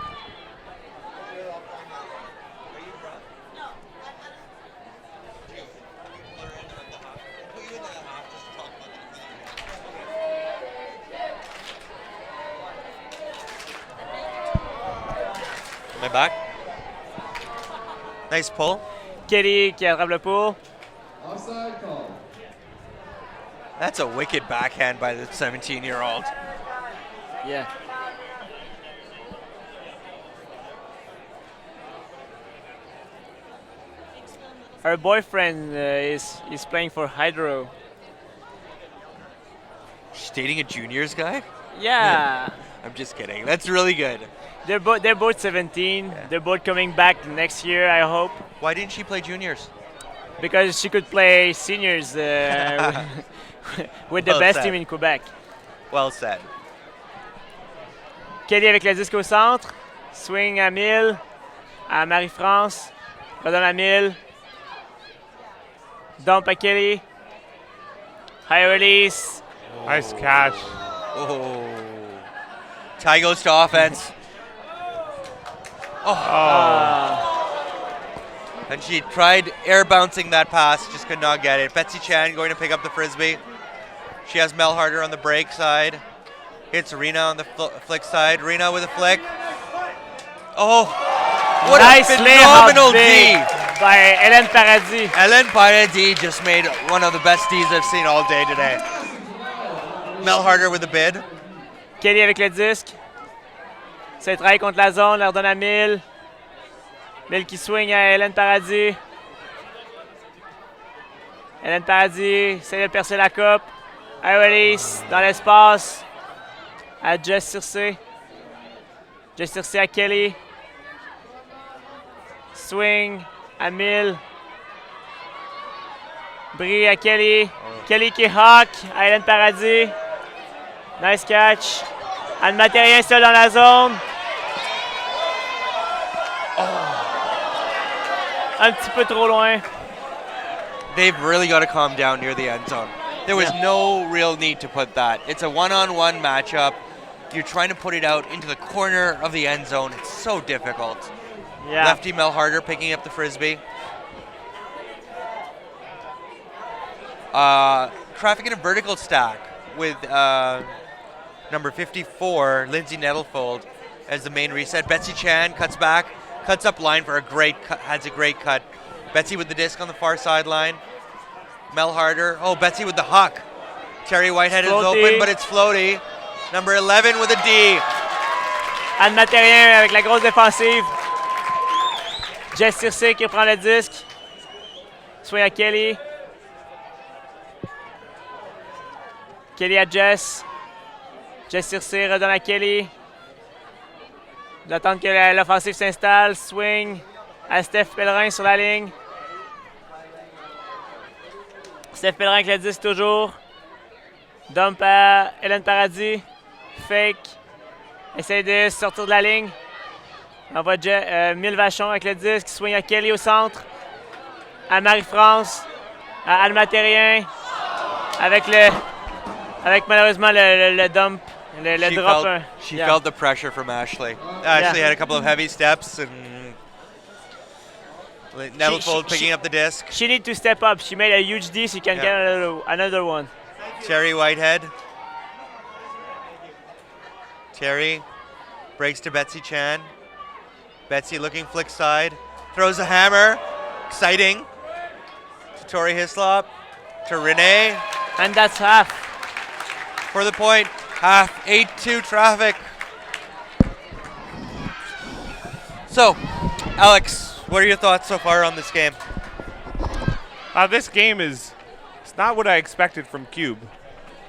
Am I back? Nice pull. Kelly qui attrape le pool. Offside call. That's a wicked backhand by the 17-year-old. Yeah. Her boyfriend is playing for Hydro. She's dating a juniors guy? Yeah. I'm just kidding. That's really good. They're both 17. Yeah. They're both coming back next year, I hope, Why didn't she play juniors? because she could play seniors with the Well best said. team in Quebec. Well said. Kelly avec le disque au centre. Swing à 1000. À Marie-France. Redonne à 1000. Dump à Kelly. High release. Nice catch. Oh. Ty goes to offense. And she tried air bouncing that pass, just could not get it. Betsy Chan going to pick up the frisbee. She has Mel Harder on the break side. Hits Rena on the flick side. Rena with a flick. Oh, what nice a phenomenal D. by Hélène Paradis. Hélène Paradis just made one of the best Ds I've seen all day today. Mel Harder with a bid. Kelly avec le disque. C'est travail contre la zone, leur donne à Mille. Mille qui swing à Hélène Paradis. Hélène Paradis essaie de percer la coupe. High release dans l'espace à Jess Circé. Jess Circé à Kelly. Swing à Mille. Brie à Kelly. Kelly qui hawk à Hélène Paradis. Nice catch. Anne Matérien seul dans la zone. Un petit peu trop loin. They've really got to calm down near the end zone. There was no real need to put that. It's a one-on-one matchup. You're trying to put it out into the corner of the end zone. It's so difficult. Yeah. Lefty Mel Harder picking up the frisbee. Traffic in a vertical stack with number 54, Lindsay Nettlefold, as the main reset. Betsy Chan cuts back, cuts up line for a great cut, has a great cut. Betsy with the disc on the far sideline. Mel Harder. Oh, Betsy with the huck. Terry Whitehead is open, but it's floaty. Number 11 with a D. Anne Matérien avec la grosse défensive. Jess Circé qui reprend le disque. Swing à Kelly. Kelly à Jess. Jess Circé redonne à Kelly. D'attendre que l'offensive s'installe. Swing à Steph Pellerin sur la ligne. Steph Pellerin avec le disque toujours. Dump à Hélène Paradis. Fake. Essaye de sortir de la ligne. Envoie Mille Vachon avec le disque. Swing à Kelly au centre. À Marie-France. À Anne Matérien. Avec malheureusement le dump. Le drop. She felt the pressure from Ashley. Ashley had a couple of heavy steps and Nettlefold picking up the disc. She need to step up. She made a huge D, so she can get another one. Terry Whitehead. Terry breaks to Betsy Chan. Betsy looking flick side. Throws a hammer. Exciting. To Tori Hislop. To Renee. And that's half. For the point. Half. 8-2 Traffic. So, Alex, what are your thoughts so far on this game? This game it's not what I expected from QUB.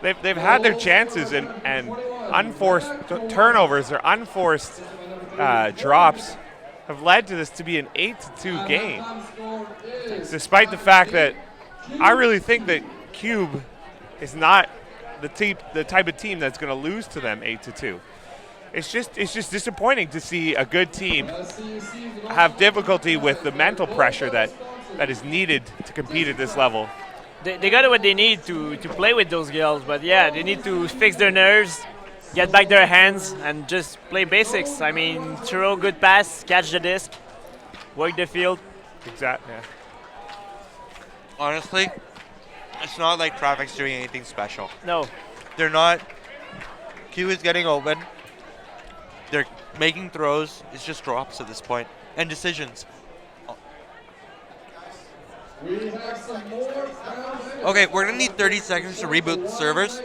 They've had their chances and unforced turnovers or unforced drops have led to this to be an 8-2 game. Despite the fact that I really think that QUB is not the type of team that's going to lose to them 8-2. It's just disappointing to see a good team have difficulty with the mental pressure that is needed to compete at this level. They got what they need to play with those girls, but yeah, they need to fix their nerves, get back their hands, and just play basics. I mean, throw good pass, catch the disc, work the field. Exactly. Yeah. Honestly, it's not like Traffic's doing anything special. No. They're not. Q is getting open. They're making throws. It's just drops at this point. And decisions. Okay, we're going to need 30 seconds to reboot the servers.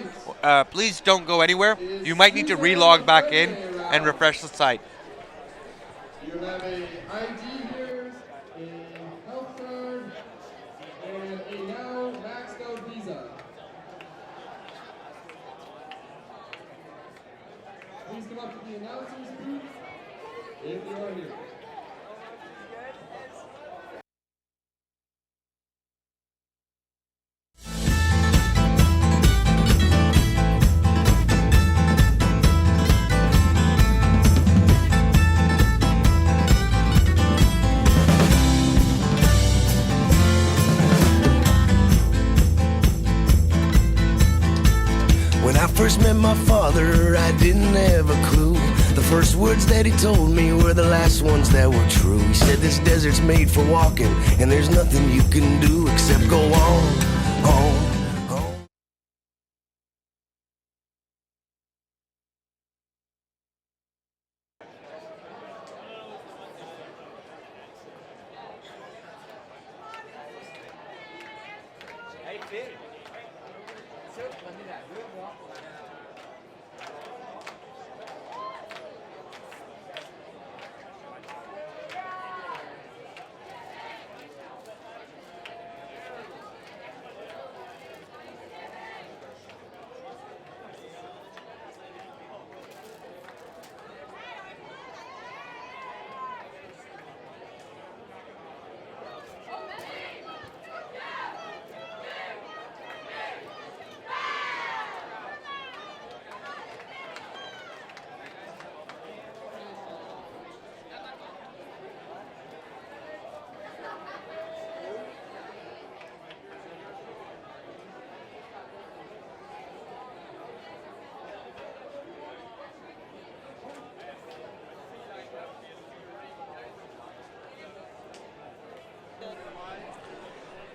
Please don't go anywhere. You might need to relog back in and refresh the site. You have a ID here, a health card, and a now maxed out visa. Please come up to the announcers booth if you are here. first met my father, I didn't have a clue. The first words that he told me were the last ones that were true. He said this desert's made for walking, and there's nothing you can do except go on, on.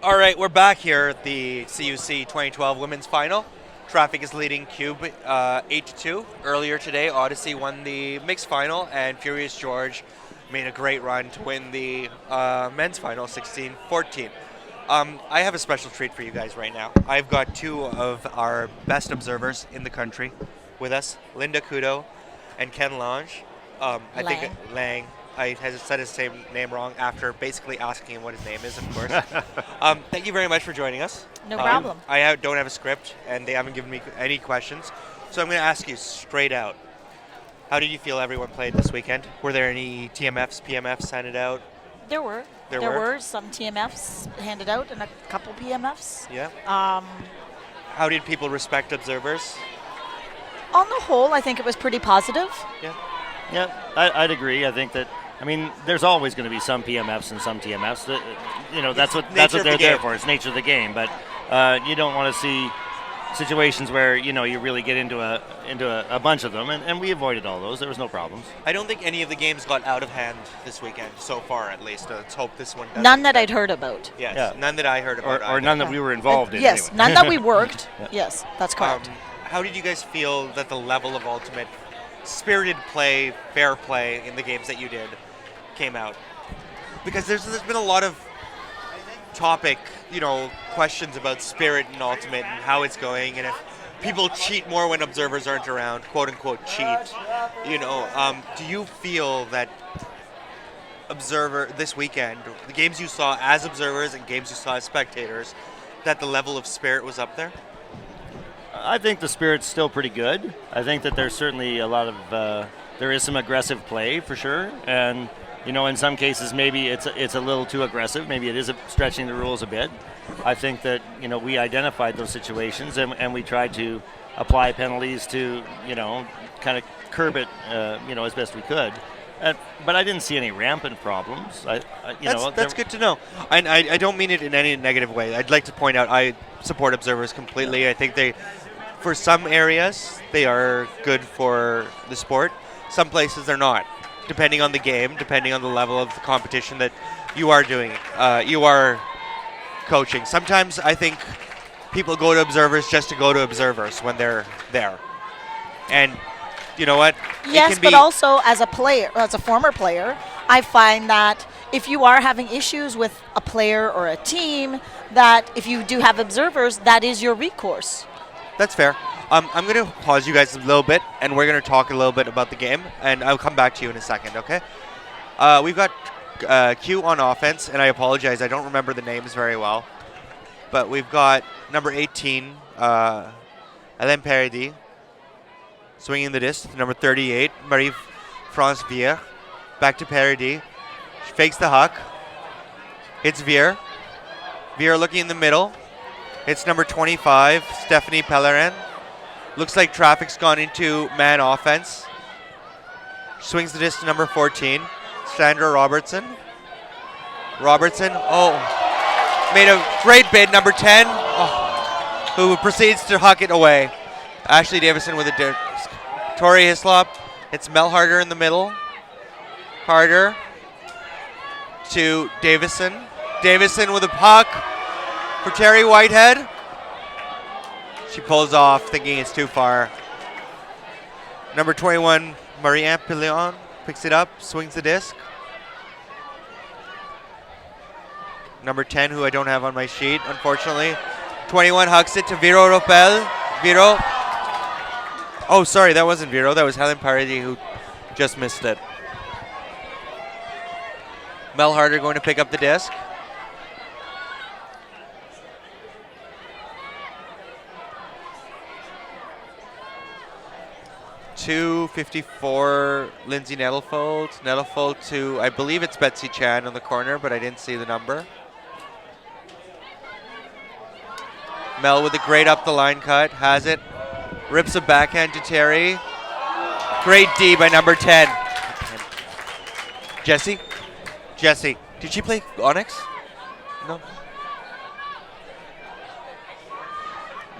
All right, we're back here at the CUC 2012 Women's Final. Traffic is leading QUB 8-2. Earlier today, Odyssey won the mixed final, and Furious George made a great run to win the men's final 16-14. I have a special treat for you guys right now. I've got two of our best observers in the country with us, Linda Kudo and Ken Lange. I think Lang. I had said his same name wrong after basically asking him what his name is, of course. Thank you very much for joining us. No problem. Don't have a script, and they haven't given me any questions. So I'm going to ask you straight out. How did you feel everyone played this weekend? Were there any TMFs, PMFs handed out? There were. There were some TMFs handed out and a couple PMFs. Yeah. How did people respect observers? On the whole, I think it was pretty positive. Yeah. Yeah, I'd agree. I think that, I mean, there's always going to be some PMFs and some TMFs. That's what they're there for. It's nature of the game. But you don't want to see situations where you really get into a bunch of them, and we avoided all those. There was no problems. I don't think any of the games got out of hand this weekend so far, at least. Let's hope this one doesn't. None that I'd heard about. Yes, Yeah. None that I heard about. Or none that we were involved in. Yes, anyway. none that we worked. Yeah. Yes, that's correct. How did you guys feel that the level of ultimate spirited play, fair play in the games that you did came out? Because there's been a lot of questions about spirit in ultimate and how it's going, and if people cheat more when observers aren't around, quote unquote cheat. Do you feel that observer this weekend, the games you saw as observers and games you saw as spectators, that the level of spirit was up there? I think the spirit's still pretty good. I think that there's certainly a lot of there is some aggressive play for sure, and in some cases maybe it's a little too aggressive. Maybe it is stretching the rules a bit. I think that we identified those situations and we tried to apply penalties to kind of curb it as best we could. But I didn't see any rampant problems. That's good to know. And I don't mean it in any negative way. I'd like to point out I support observers completely. Yeah. I think for some areas, they are good for the sport. Some places they're not, depending on the game, depending on the level of the competition that you are doing. You are coaching. Sometimes I think people go to observers just to go to observers when they're there. And you know what? Yes, but also as a former player, I find that if you are having issues with a player or a team, that if you do have observers, that is your recourse. That's fair. I'm going to pause you guys a little bit, and we're going to talk a little bit about the game, and I'll come back to you in a second, okay? We've got Q on offense, and I apologize, I don't remember the names very well. But we've got number 18, Hélène Paradis, swinging the disc, number 38, Marie-France Vier. Back to Paradis. She fakes the huck. Hits Vier. Vier looking in the middle. Hits number 25, Stephanie Pellerin. Looks like traffic's gone into man offense. Swings the disc to number 14, Sandra Robertson. Made a great bid, number 10, who proceeds to huck it away. Ashley Davison with a disc. Tori Hislop. It's Mel Harder in the middle. Harder to Davison. Davison with a puck for Terry Whitehead. She pulls off, thinking it's too far. Number 21, Marie-Anne Pillon, picks it up, swings the disc. Number 10, who I don't have on my sheet, unfortunately. 21 hucks it to Viro Ropel. Viro. Oh, sorry, that wasn't Viro. That was Helen Paradis who just missed it. Mel Harder going to pick up the disc. .254 Lindsay Nettlefold. Nettlefold to, I believe it's Betsy Chan on the corner, but I didn't see the number. Mel with a great up the line cut, has it. Rips a backhand to Terry. Great D by number 10. Jessie? Jessie. Did she play Onyx? No.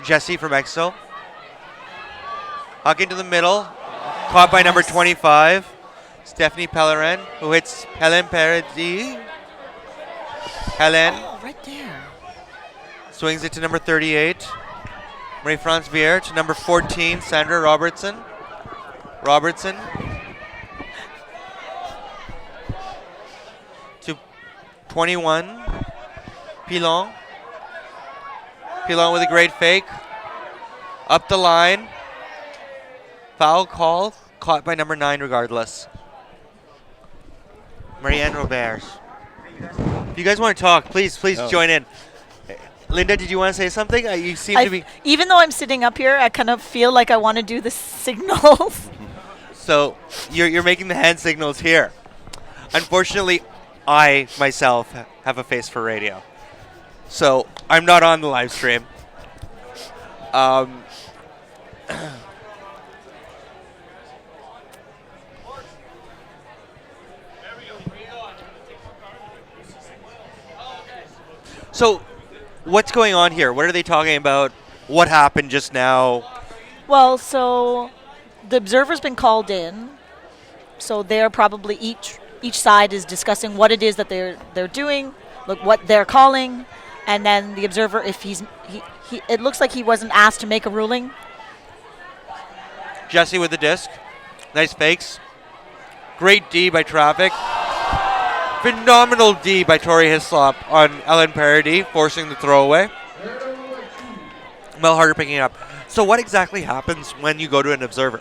Jessie from Exo. Huck into the middle. Caught by number 25. Stephanie Pellerin, who hits Helen Paradis. Helen. Oh, right there. Swings it to number 38. Marie-France Vier to number 14, Sandra Robertson. Robertson. To 21, Pilon. Pilon with a great fake. Up the line. Foul call. Caught by number 9 regardless. Marianne Robert. If you guys want to talk, please join in. Linda, did you want to say something? You seem to be... Even though I'm sitting up here, I kind of feel like I want to do the signals. So you're making the hand signals here. Unfortunately, I myself have a face for radio. So I'm not on the live stream. So what's going on here? What are they talking about? What happened just now? Well, so the observer's been called in. So they're probably each side is discussing what it is that they're doing, look what they're calling, and then the observer, if he it looks like he wasn't asked to make a ruling. Jesse with the disc. Nice fakes. Great D by Traffic. Phenomenal D by Tori Hislop on Ellen Paradis, forcing the throwaway. Mel Harder picking it up. So what exactly happens when you go to an observer?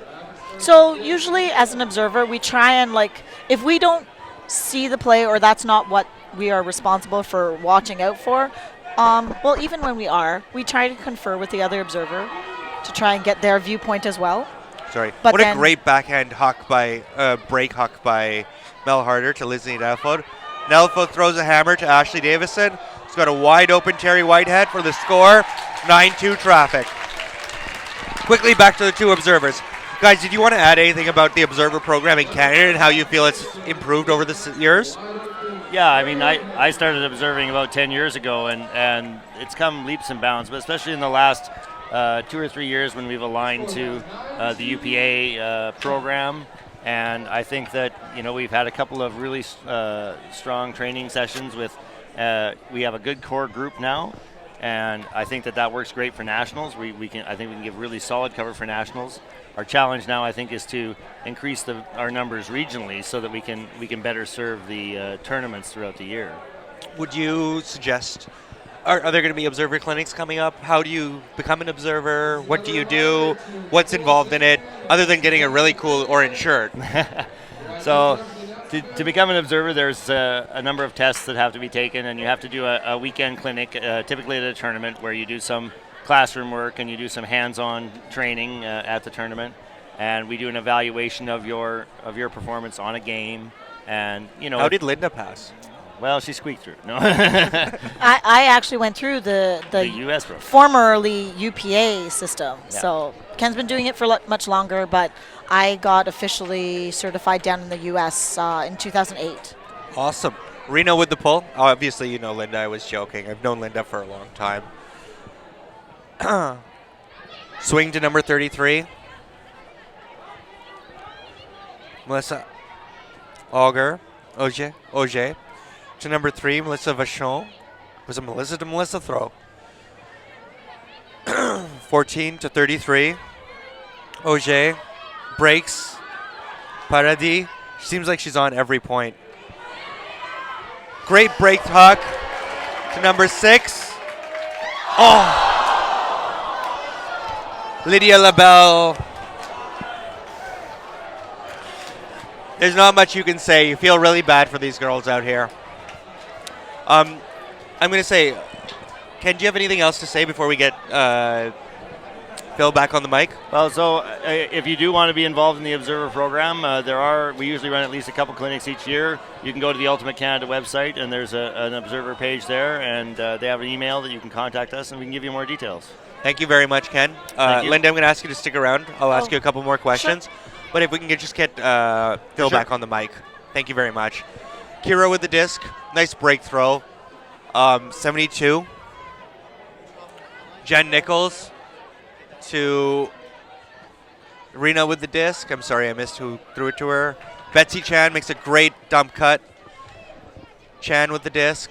So usually as an observer, we try and, like, if we don't see the play or that's not what we are responsible for watching out for, well, even when we try to confer with the other observer to try and get their viewpoint as well. Sorry. But what a great backhand huck by, break huck by Mel Harder to Lizzie Nelford. Nelford throws a hammer to Ashley Davison. He's got a wide open Terry Whitehead for the score. 9-2 Traffic. Quickly back to the two observers. Guys, did you want to add anything about the observer program in Canada and how you feel it's improved over the years? Yeah, I mean, I started observing about 10 years ago, and it's come leaps and bounds, but especially in the last 2 or 3 years when we've aligned to the UPA program. And I think that, we've had a couple of really strong training sessions with, we have a good core group now, and I think that works great for nationals. I think we can give really solid cover for nationals. Our challenge now, I think, is to increase our numbers regionally so that we can better serve the tournaments throughout the year. Would you suggest, are there going to be observer clinics coming up? How do you become an observer? What do you do? What's involved in it, other than getting a really cool orange shirt? So to become an observer, there's a number of tests that have to be taken, and you have to do a weekend clinic, typically at a tournament, where you do some classroom work and you do some hands-on training at the tournament, and we do an evaluation of your performance on a game. And how did Linda pass? Well, she squeaked through. No, I actually went through the US program. Formerly UPA system. Yeah. So Ken's been doing it for much longer, but I got officially certified down in the US in 2008. Awesome. Reno with the pull. Obviously, you know Linda. I was joking. I've known Linda for a long time. Swing to number 33. Melissa Auger. Auger. To number 3, Melissa Vachon. Was it Melissa to Melissa throw? 14 to 33. Auger breaks. Paradis. She seems like she's on every point. Great break huck to number 6. Oh! Lydia LaBelle. There's not much you can say. You feel really bad for these girls out here. I'm going to say, Ken, do you have anything else to say before we get Phil back on the mic? Well, so if you do want to be involved in the Observer program, we usually run at least a couple clinics each year. You can go to the Ultimate Canada website, and there's an Observer page there, and they have an email that you can contact us, and we can give you more details. Thank you very much, Ken. Thank you. Linda, I'm going to ask you to stick around. I'll ask you a couple more questions. Sure. But if we can just get Phil back on the mic. Thank you very much. Kira with the disc. Nice break throw. 72. Jen Nichols to Rena with the disc. I'm sorry, I missed who threw it to her. Betsy Chan makes a great dump cut. Chan with the disc.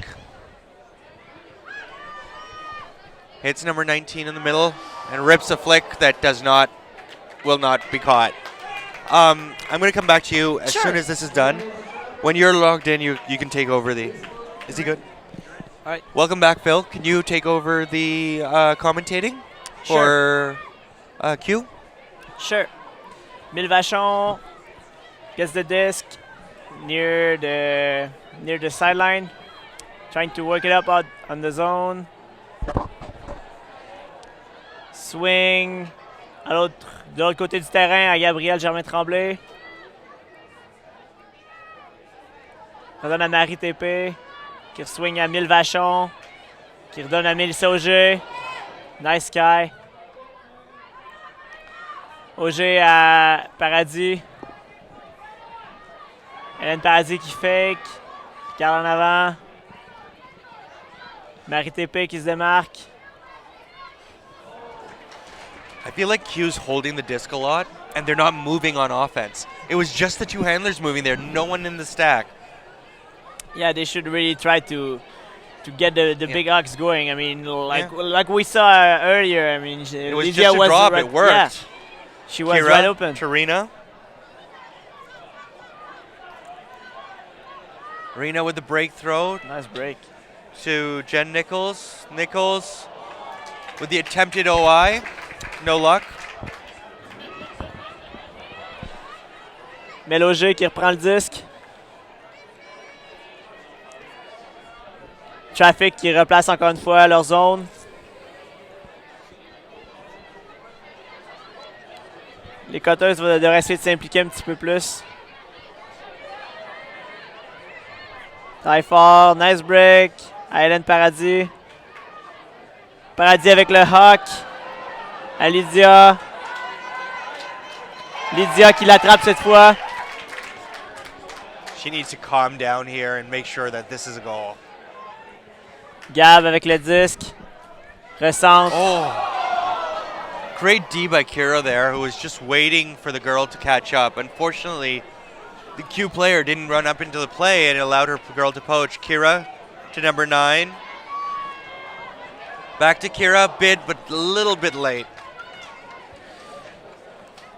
Hits number 19 in the middle and rips a flick that will not be caught. I'm going to come back to you as soon as this is done. When you're logged in, you can take over the... Is he good? All right. Welcome back, Phil. Can you take over the commentating for Q? Sure. Mille Vachon gets the disc near the sideline, trying to work it up out on the zone. Swing de l'autre côté du terrain à Gabriel Germain-Tremblay. Redonne à Marie TP, qui swing à Mille Vachon, qui redonne à Mélissa Auger. Nice sky. Auger à Paradis. Hélène Paradis qui fake. Regarde en avant. Marie TP qui se démarque. I feel like Q's holding the disc a lot, and they're not moving on offense. It was just the two handlers moving there, no one in the stack. Yeah, they should really try to get the big ox going. I mean, like we saw earlier. I mean, It was Lydia just a was drop, right, it worked. Yeah, she was Kira, right open. Tarina. Rena with the break throw Nice break. to Jen Nichols. Nichols with the attempted OI. No luck. Méloger qui reprend le disque. Traffic qui replace encore une fois leur zone. Les cutters devraient essayer de s'impliquer un petit peu plus. Travaille fort, nice break. À Hélène Paradis. Paradis avec le hawk. À Lydia. Lydia qui l'attrape cette fois. She needs to calm down here and make sure that this is a goal. Gab avec le disque. Recentre. Oh. Great D by Kira there, who was just waiting for the girl to catch up. Unfortunately, the Q player didn't run up into the play and it allowed her girl to poach. Kira to number 9. Back to Kira, bid, but a little bit late.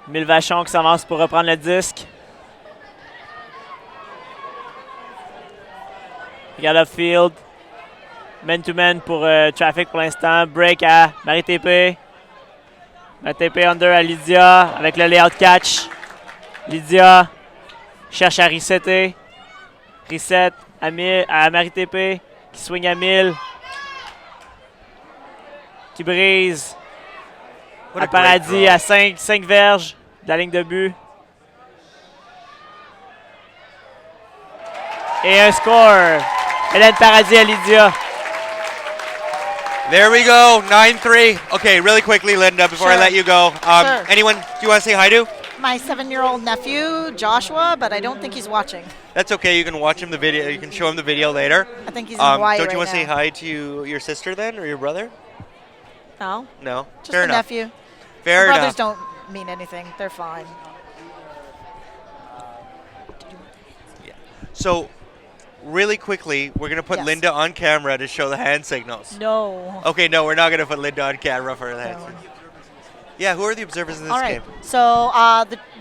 Mille Vachon qui s'avance pour reprendre le disque. Regarde upfield. Man-to-man pour Traffic pour l'instant. Break à Marie TP. Marie TP under à Lydia avec le layout catch. Lydia cherche à resetter. Reset à Marie TP qui swing à 1000. Qui brise. What À a great Paradis throw. à 5 verges de la ligne de but. Et un score. Hélène Paradis à Lydia. There we go, 9-3. Okay, really quickly, Linda, before I Sure. let you go. Sure. Anyone do you want to say hi to? My 7-year-old nephew, Joshua, but I don't think he's watching. That's okay. You can watch him the video. You can show him the video later. I think he's in Hawaii Don't you right want to say now. hi to your sister then, or your brother? No, No. just Fair the enough. nephew. Fair Brothers enough. don't mean anything. They're fine. So, really quickly, we're going to put Yes. Linda on camera to show the hand signals. No. Okay, no, we're not going to put Linda on camera for the hand No. signals. Yeah, who are the observers in this All right. game? So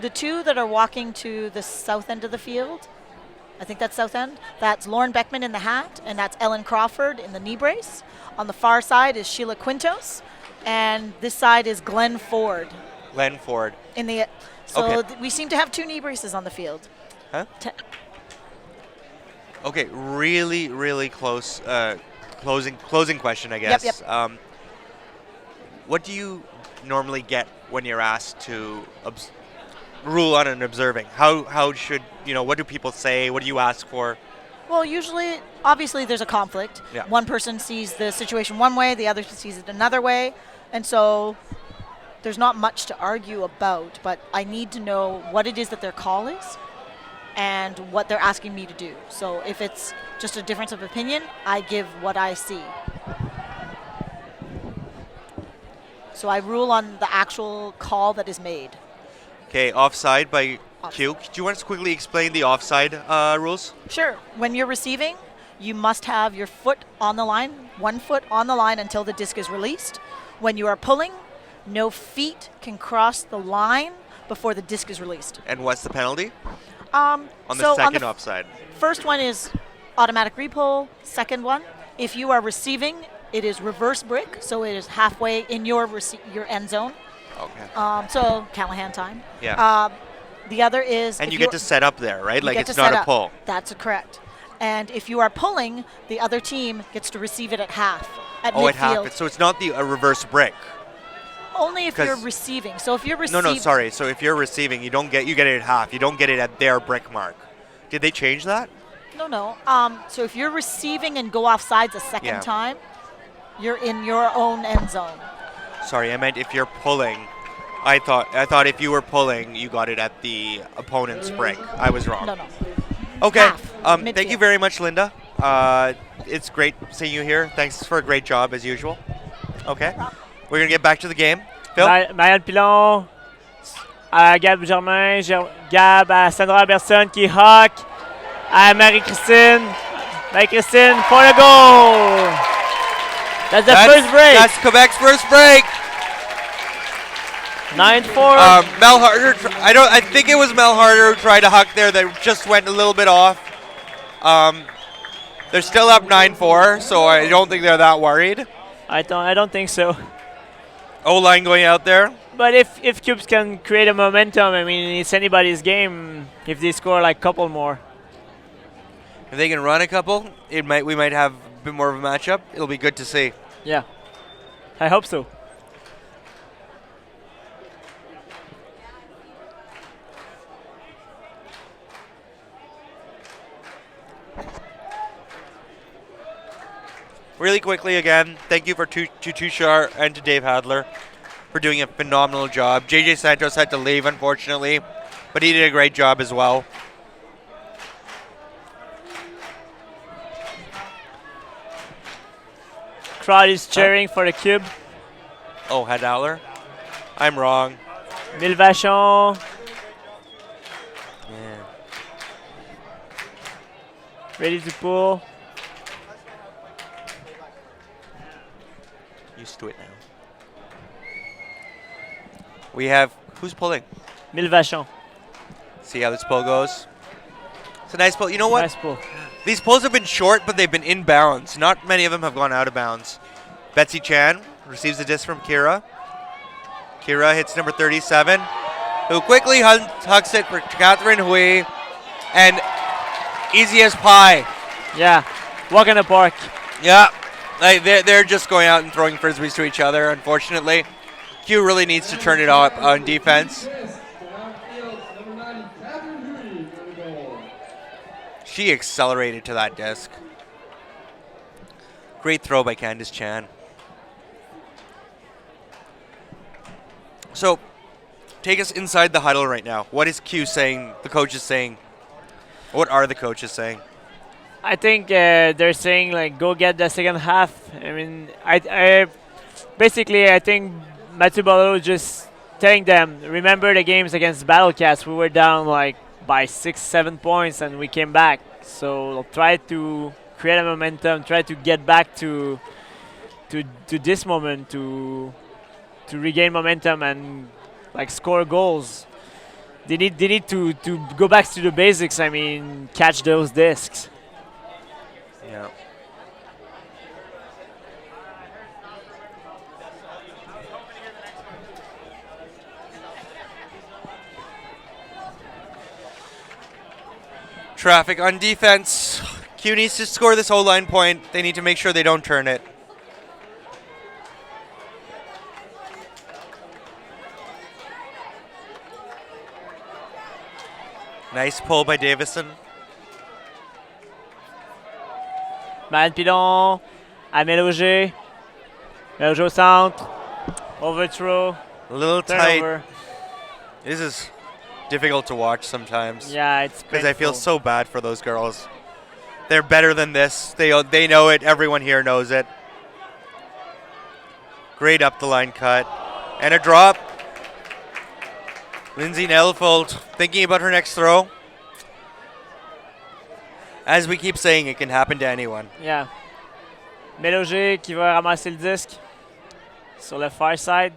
the two that are walking to the south end of the field, I think that's south end. That's Lauren Beckman in the hat, and that's Ellen Crawford in the knee brace. On the far side is Sheila Quintos, and this side is Glenn Ford Glenn Ford. in the. So Okay. we seem to have 2 knee braces on the field. Huh? Te- Okay, really, really close. Closing question, I guess. Yep. What do you normally get when you're asked to rule on an observing? How should what do people say? What do you ask for? Well, usually, obviously, there's a conflict. Yeah. One person sees the situation one way, the other sees it another way, and so there's not much to argue about. But I need to know what it is that their call is, and what they're asking me to do. So if it's just a difference of opinion, I give what I see. So I rule on the actual call that is made. Okay, offside by Offside. QUB. Do you want us to quickly explain the offside rules? Sure. When you're receiving, you must have your foot on the line, 1 foot on the line until the disc is released. When you are pulling, no feet can cross the line before the disc is released. And what's the penalty? On On the second offside. First one is automatic repull. Second one, if you are receiving, it is reverse brick, so it is halfway in your end zone. Okay. So Callahan time. Yeah. The other is And if you get you're- to set up there, right? you Like get it's to not set a up. pull. That's correct. And if you are pulling, the other team gets to receive it at half. At Oh, midfield. it happens. So it's not a reverse brick. Only if 'Cause- you're receiving. So if you're No, receiving. sorry. So if you're receiving, you get it at half. You don't get it at their brick mark. Did they change that? No. So if you're receiving and go off sides a second Yeah. time, you're in your own end zone. Sorry, I meant if you're pulling. I thought if you were pulling, you got it at the opponent's brick. I was wrong. No. Okay. Half, Thank you midfield. very much, Linda. It's great seeing you here. Thanks for a great job as usual. Okay. We're gonna get back to the game. Phil. Marianne Pilon à Gab Germain, Gab à Sandra Berson qui hock à Marie-Christine. Marie-Christine for the goal. That's the first break. That's Quebec's first break. 9-4. Mel Harder. I think it was Mel Harder who tried to huck there. That just went a little bit off. They're still up 9-4, so I don't think they're that worried. I don't think so. O-line going out there. But if QUBs can create a momentum, I mean, it's anybody's game if they score like a couple more. If they can run a couple, we might have a bit more of a matchup. It'll be good to see. Yeah. I hope so. Really quickly again, thank you to Tushar and to Dave Hadler for doing a phenomenal job. JJ Santos had to leave, unfortunately, but he did a great job as well. Crowd is cheering for the QUB. Oh, Hadler? I'm wrong. Mille Vachon. Yeah. Ready to pull. Used to it now. We have, who's pulling? Mille Vachon. See how this pull goes? It's a nice pull. You know what? Nice pull. These pulls have been short, but they've been in bounds. Not many of them have gone out of bounds. Betsy Chan receives a disc from Kira. Kira hits number 37, who quickly hucks it for Catherine Hui. And easy as pie. Yeah. Walk in the park. Yeah. Like they're just going out and throwing frisbees to each other, unfortunately. Q really needs to turn it up on defense. She accelerated to that disc. Great throw by Candice Chan. So, take us inside the huddle right now. What is Q saying, the coach is saying? What are the coaches saying? I think they're saying like go get the second half. I mean, I basically I think Mathieu Barlow just telling them, remember the games against Battle Cats, we were down like by 6-7 points and we came back. So try to create a momentum, try to get back to this moment to regain momentum and like score goals. They need to go back to the basics. I mean, catch those discs. Yeah. Traffic on defense. Q needs to score this O-line point. They need to make sure they don't turn it. Nice pull by Davison. Marianne Pilon à Mélanger. Mélanger au centre. Overthrow. A little tight. Turnover. This is difficult to watch sometimes. Yeah, it's because I feel painful. so bad for those girls. They're better than this. They know it. Everyone here knows it. Great up the line cut. And a drop. Lindsay Nelfold thinking about her next throw. As we keep saying, it can happen to anyone. Yeah. Mélanger qui va ramasser le disque sur le far side.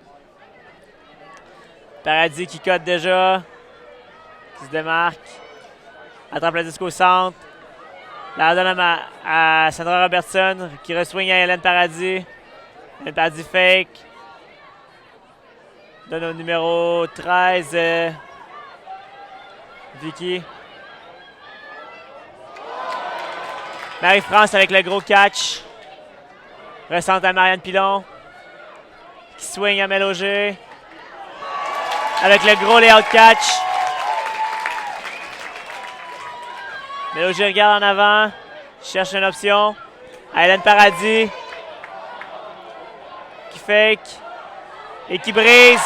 Paradis qui cote déjà. Qui se démarque. Attrape le disque au centre. La donne à Sandra Robertson qui reswing à Hélène Paradis. Hélène Paradis fake. Donne au numéro 13, Vicky. Marie-France avec le gros catch. Ressente à Marianne Pilon. Qui swing à Mélanger. Avec le gros layout catch. Mélanger regarde en avant. Cherche une option. À Hélène Paradis. Qui fake. Et qui brise.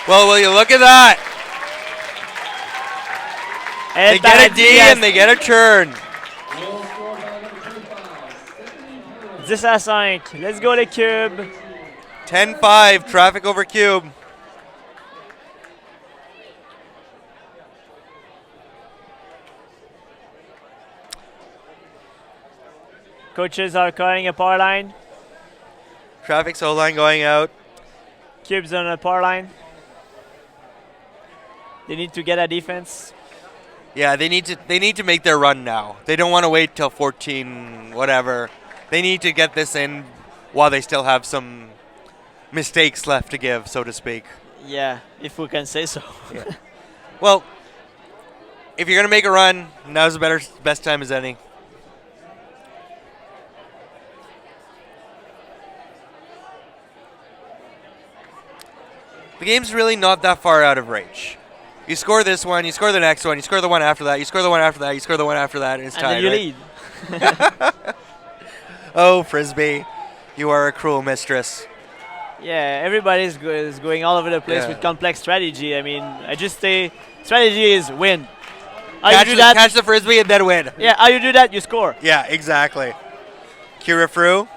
Well, will you look at that? They Hélène get a Paradis D and they get a turn. Goal scored by number 25, Stephanie Perrin. 10 à 5. Let's go les cubes. 10-5, traffic over cube. Coaches are calling a power line. Traffic's O-line going out. Cubes on a power line. They need to get a defense. Yeah, they need to make their run now. They don't want to wait till 14 whatever. They need to get this in while they still have some mistakes left to give, so to speak. Yeah, if we can say so. Well, if you're going to make a run, now's the best time as any. The game's really not that far out of reach. You score this one, you score the next one, you score the one after that, you score the one after that, you score the one after that, and it's And tied, then you right? lead. Oh, Frisbee, you are a cruel mistress. Yeah, everybody is going all over the place Yeah. with complex strategy. I mean, I just say strategy is win. How Catch, you do that? catch the Frisbee and then win. Yeah, how you do that? You score. Yeah, exactly. Kirifru,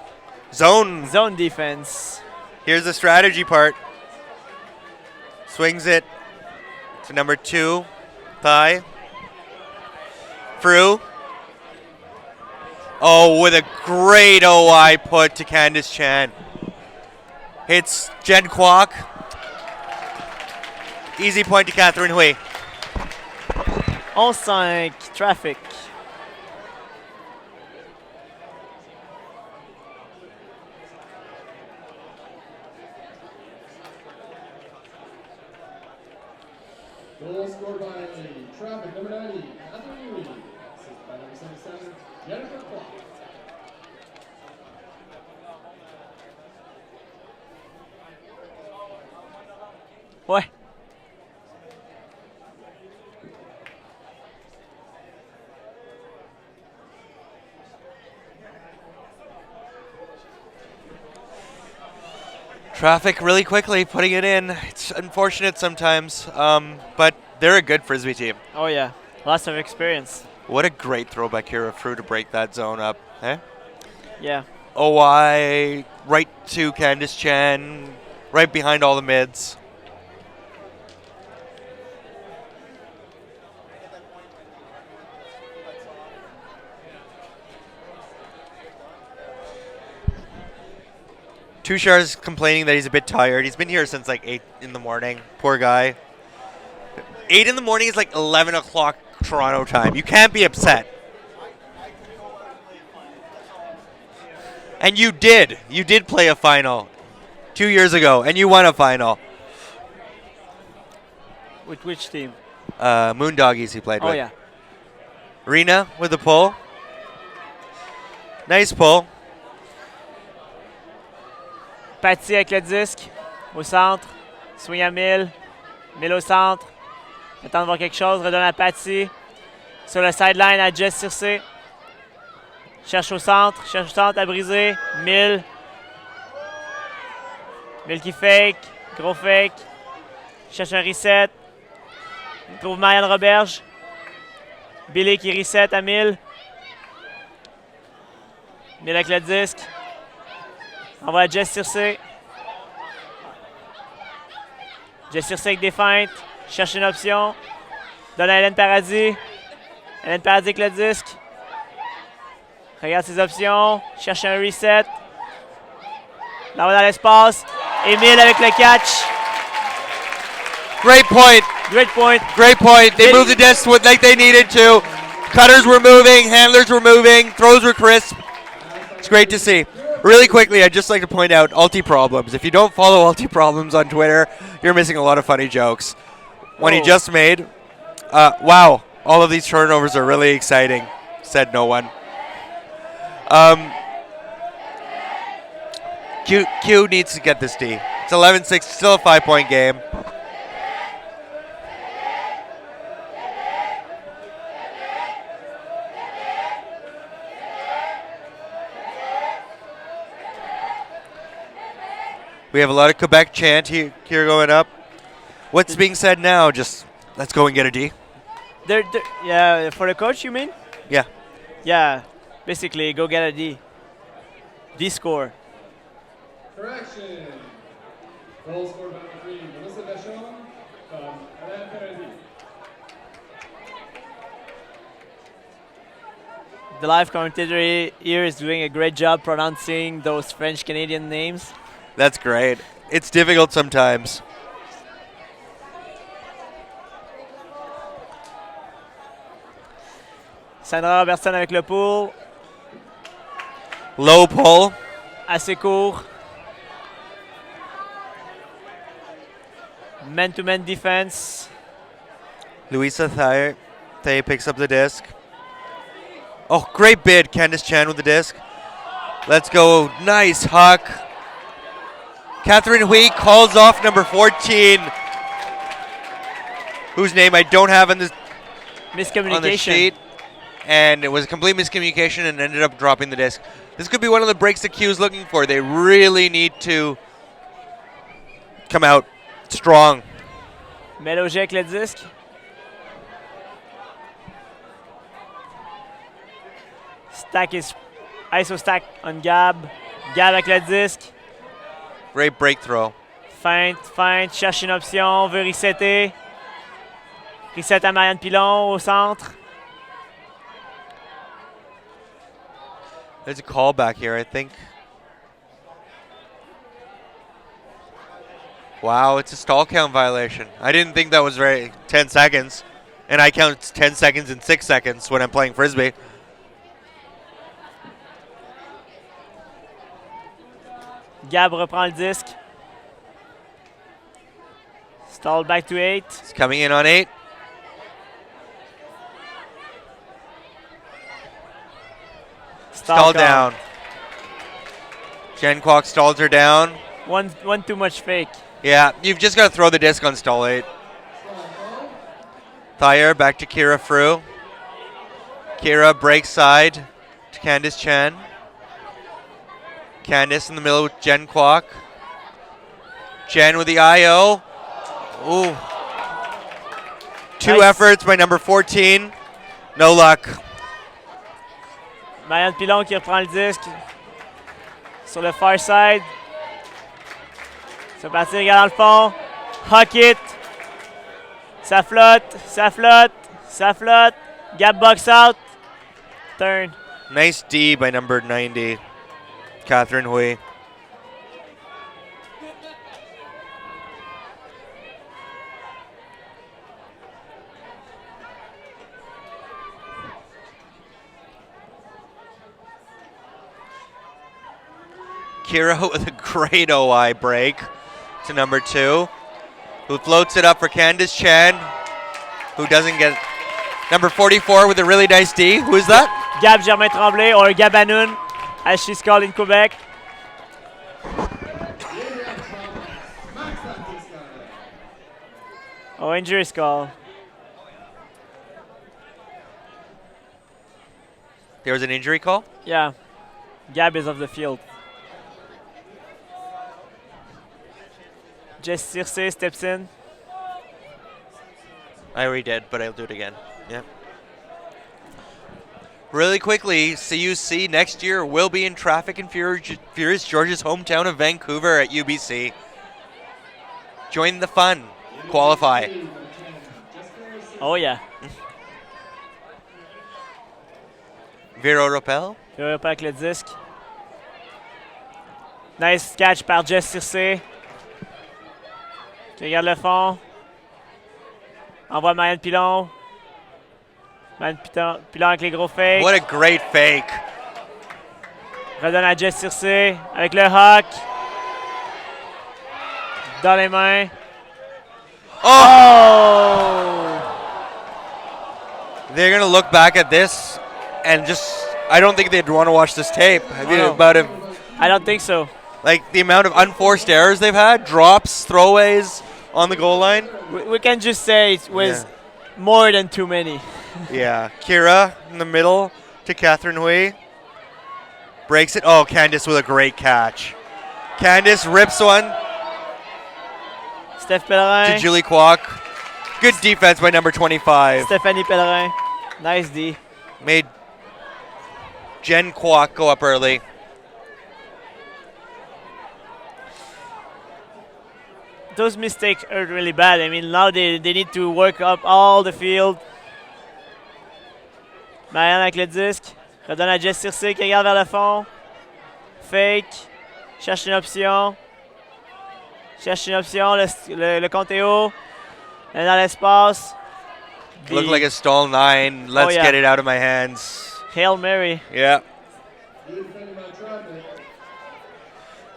zone. Zone defense. Here's the strategy part. Swings it to number 2, Thai. Fru. Oh, with a great OI put to Candice Chan. Hits Jen Kwok. Easy point to Catherine Hui. 11-5, traffic. Goal scored by Traffic, number 90, Catherine Lee. Assisted by number 77, Jennifer Clark. Ouais. Traffic really quickly putting it in. It's unfortunate sometimes, but they're a good Frisbee team. Oh yeah, lots of experience. What a great throw by Kira Fru to break that zone up. Eh? Yeah, OI right to Candice Chan, right behind all the mids. Tushar's complaining that he's a bit tired. He's been here since like 8 in the morning. Poor guy. 8 in the morning is like 11 o'clock Toronto time. You can't be upset. And you did. You did play a final 2 years ago, and you won a final. With which team? Moondoggies he played Oh, with. yeah. Rena with the pull. Nice pull. Patty avec le disque. Au centre. Swing à 1000. 1000 au centre. Attend de voir quelque chose. Redonne à Patty. Sur le sideline à Jess Circé. Cherche au centre. Cherche au centre à briser. 1000. 1000 qui fake. Gros fake. Cherche un reset. Il trouve Marianne Roberge. Billy qui reset à 1000. 1000 avec le disque. Envoie à Jess Circé. Jess Circé avec des feintes. Cherche une option. Donne à Hélène Paradis. Hélène Paradis avec le disque. Regarde ses options. Cherche un reset. L'envoie dans l'espace. Émile avec le catch. Great point. Great point. Great point. They moved the disc like they needed to. Cutters were moving. Handlers were moving. Throws were crisp. It's great to see. Really quickly, I'd just like to point out Ulti Problems. If you don't follow Ulti Problems on Twitter, you're missing a lot of funny jokes. One he just made. Wow, all of these turnovers are really exciting, said no one. Q needs to get this D. It's 11-6, still a 5-point game. We have a lot of Quebec chant here going up. What's being said now? Just let's go and get a D. Yeah, for the coach, you mean? Yeah. Yeah, basically, go get a D. D score. Correction. Goal scored by the three. Melissa Deschamps from Hélène Paradis. The live commentator here is doing a great job pronouncing those French-Canadian names. That's great. It's difficult sometimes. Sandra Robertson avec le pull. Low pull. Assez court. Man-to-man defense. Louisa Thayer picks up the disc. Oh, great bid. Candice Chan with the disc. Let's go. Nice huck. Catherine Hui calls off number 14, whose name I don't have on the Miscommunication. sheet. And it was a complete miscommunication and ended up dropping the disc. This could be one of the breaks the Q is looking for. They really need to come out strong. Mélanger avec le disque. Stack is ISO stack on Gab. Gab avec le disque. Great break throw. Feinte, cherche une option, veut resetter. Reset à Marianne Pilon au centre. There's a call back here, I think. Wow, it's a stall count violation. I didn't think that was 10 seconds. And I count 10 seconds and 6 seconds when I'm playing Frisbee. Gab reprend le disque. Stall back to 8. It's coming in on 8. Stall down. Jen Kwok stalls her down. One too much fake. Yeah, you've just got to throw the disc on stall 8. Thayer back to Kira Frew. Kira breaks side to Candice Chan. Candice in the middle with Jen Kwok. Jen with the IO. Ooh. Two Nice. efforts by number 14. No luck. Marianne Pilon qui reprend le disque. sur le far side. C'est parti, regarde dans le fond. Huck it. Ça flotte, ça flotte, ça flotte. Gap box out. Turn. Nice D by number 90, Catherine Hui. Kira with a great OI break to number 2, who floats it up for Candice Chan, who doesn't get number 44 with a really nice D. Who is that? Gab Germain-Tremblay, or Gabanoun, as she's called in Quebec. Oh, injury call. There was an injury call? Yeah. Gab is off the field. Jess Circe steps in. I already did, but I'll do it again. Yep. Really quickly, CUC next year will be in Traffic and Furious George's hometown of Vancouver at UBC. Join the fun. Qualify. Oh yeah. Vero Ropel. Vero Ropel avec le disque. Nice catch par Jess Circe. Qui regarde le fond. Envoie Marianne Pilon. Marianne Pilon avec les gros fakes. What a great fake. Redonne à Jess Circe avec le hook. Dans les mains. Oh! They're going to look back at this and just, I don't think they'd want to watch this tape. About it. I don't think so. Like the amount of unforced errors they've had, drops, throwaways on the goal line. We can just say it was more than too many. Yeah. Kira in the middle to Catherine Hui. Breaks it. Oh, Candice with a great catch. Candice rips one Steph Pellerin. to Julie Kwok. Good defense by number 25. Stéphanie Pellerin. Nice D. Made Jen Kwok go up early. Those mistakes are really bad. I mean, now they need to work up all the field. Marianne avec le disque. Redonne à Jess Circe qui regarde vers le fond. Fake. Cherche une option. Cherche une option. Le compte est haut. Elle est dans l'espace. Looked like a stall 9. Let's get it out of my hands. Hail Mary. Yeah.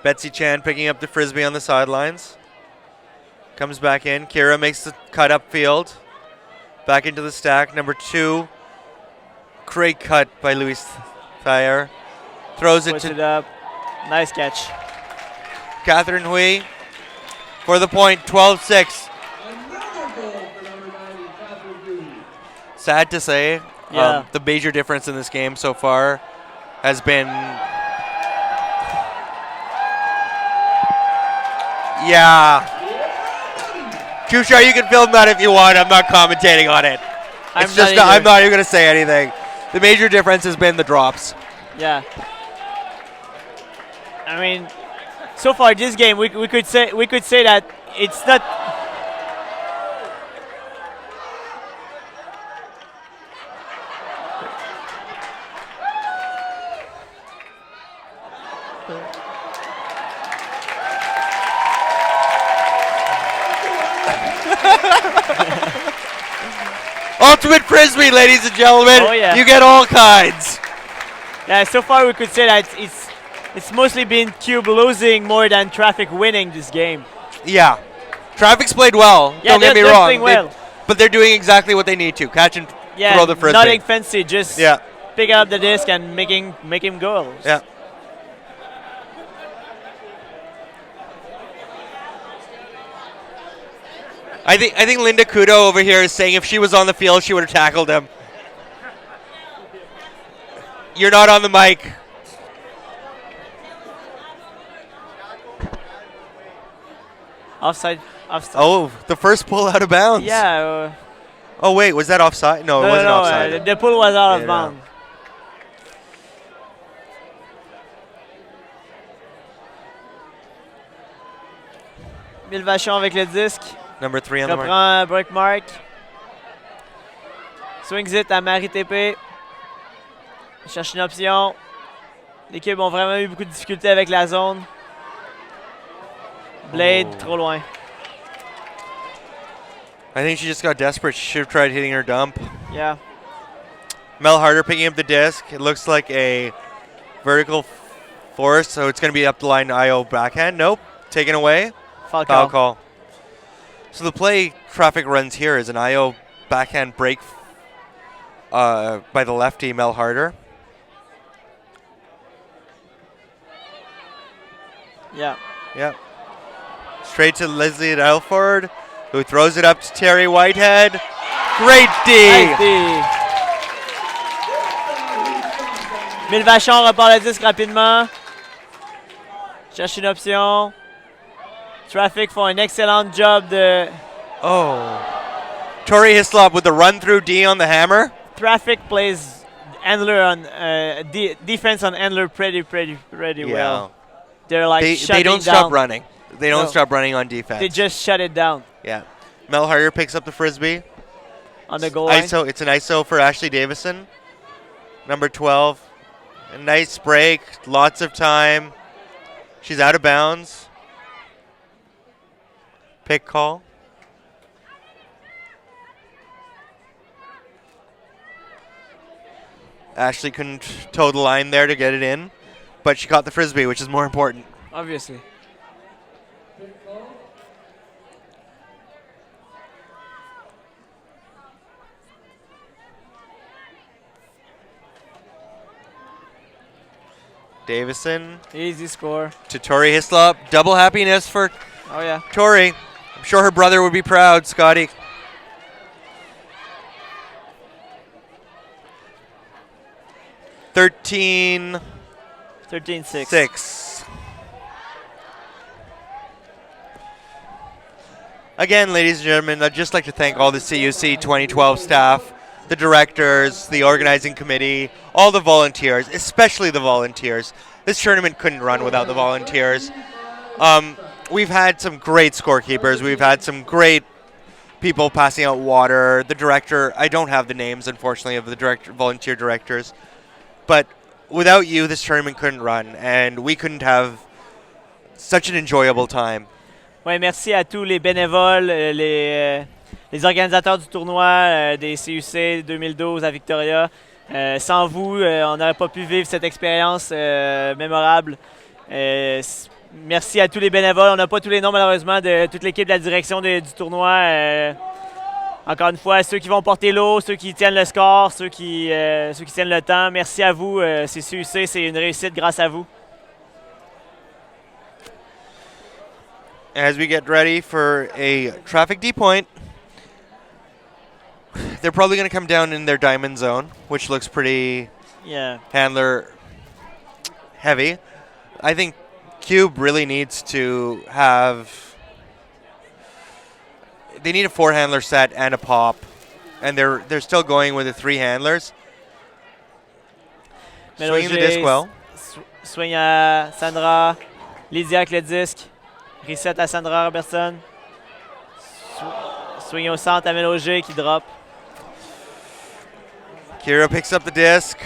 Betsy Chan picking up the frisbee on the sidelines. Comes back in. Kira makes the cut upfield. Back into the stack. Number 2. Great cut by Luis Thayer. Throws it Puts to it up. Nice catch. Catherine Hui for the point. 12-6. Another goal for number 90, Catherine Hui. Sad to say, Yeah. the major difference in this game so far has been, Kushar, you can film that if you want. I'm not commentating on it. I'm It's just not I'm either. not even going to say anything. The major difference has been the drops. Yeah. I mean, so far this game, we could say that it's not. Ultimate Frisbee, ladies and gentlemen. Oh, yeah. You get all kinds. Yeah, so far we could say that it's mostly been QUB losing more than Traffic winning this game. Yeah. Traffic's played well. Yeah, Don't get me they're wrong. playing well. But they're doing exactly what they need to. Catch and Yeah, throw the frisbee. nothing fancy, just Yeah. picking up the disc and making goals. Yeah. I think Linda Kudo over here is saying if she was on the field, she would have tackled him. You're not on the mic. Offside. Oh, the first pull out of bounds. Yeah. Oh wait, was that offside? No, it wasn't offside. The pull was out Yeah, of no. bounds. Mille Vachon avec le disque. Number 3 on the mark. Reprend break mark. Swings it à Marie TP. Cherche une option. Les QUB ont vraiment eu beaucoup de difficultés avec la zone. Blade, Oh. trop loin. I think she just got desperate. She should have tried hitting her dump. Yeah. Mel Harder picking up the disc. It looks like a vertical force, so it's going to be up the line IO backhand. Nope. Taken away. Foul Foul call. call. So the play Traffic runs here is an IO backhand break by the lefty Mel Harder. Yeah. Yep. Straight to Leslie Elford, who throws it up to Terry Whitehead. Great D! Nice D. Mille Vachon repart le disque rapidement. Cherche une option. Traffic font un excellent job de... Oh. Tori Hislop with the run-through D on the hammer. Traffic plays handler on defense on handler pretty well. They're like They shutting don't down. stop running. They don't No. stop running on defense. They just shut it down Yeah. Mel Harder picks up the frisbee. on the goal line. ISO. It's an ISO for Ashley Davison. Number 12. A nice break. Lots of time. She's out of bounds. Pick call. Ashley couldn't toe the line there to get it in, but she caught the frisbee, which is more important. Obviously. Davison Easy score. to Tori Hislop. Double happiness for Oh yeah. Tori. I'm sure her brother would be proud, Scotty. Thirteen 13-6. 6. Again, ladies and gentlemen, I'd just like to thank all the CUC 2012 staff, the directors, the organizing committee, all the volunteers, especially the volunteers. This tournament couldn't run without the volunteers. We've had some great scorekeepers. We've had some great people passing out water. The director, I don't have the names, unfortunately, of the volunteer directors. But without you, this tournament couldn't run, and we couldn't have such an enjoyable time. Ouais, merci à tous les bénévoles, les organisateurs du tournoi des CUC 2012 à Victoria. Sans vous, on n'aurait pas pu vivre cette expérience mémorable. Merci à tous les bénévoles. On n'a pas tous les noms malheureusement de toute l'équipe de la direction du tournoi. Encore une fois, ceux qui vont porter l'eau, ceux qui tiennent le score, ceux qui tiennent le temps. Merci à vous. C'est CUC, c'est une réussite grâce à vous. As we get ready for a traffic D point, they're probably going to come down in their diamond zone, which looks pretty Yeah. handler heavy. I think QUB really needs to have... They need a 4-handler set and a pop, and they're still going with the 3 handlers. Swinging the disc well. Swing à Sandra. Lydia avec le disque. Reset à Sandra Robertson. Swing au centre à Méloger qui drop. Kira picks up the disc.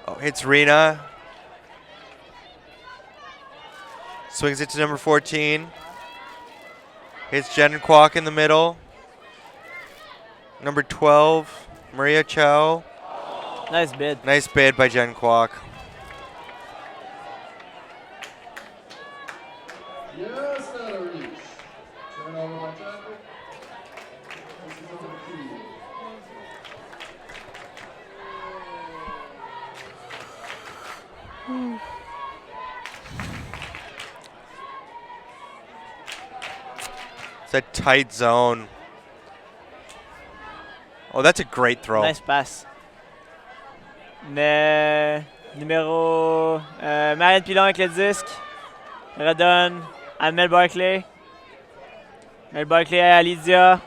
Oh, hits Rena. Swings it to number 14. Hits Jen Kwok in the middle. Number 12, Maria Chow. Nice bid. Nice bid by Jen Kwok. Yes, that'll reach. Turn over my traffic. This is over the key. It's a tight zone. Oh, that's a great throw. Nice pass. Mais numéro Marianne Pilon avec le disque. Redonne à Mel Barclay. Mel Barclay à Lydia.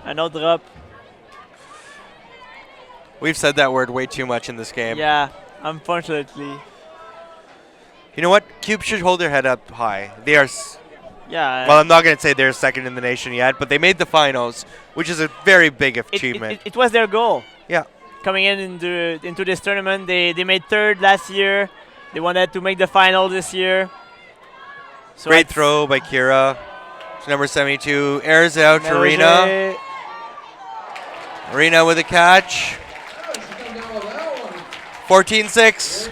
Un autre drop. We've said that word way too much in this game. Yeah, unfortunately. You know what? QUB should hold their head up high. They are. Yeah. Well, I'm not going to say they're second in the nation yet, but they made the finals, which is a very big achievement. It was their goal. Yeah. Coming into this tournament, they made third last year. They wanted to make the final this year. So Great throw by Kira. Number 72 airs it out to Rena. Rena with a catch. 14-6.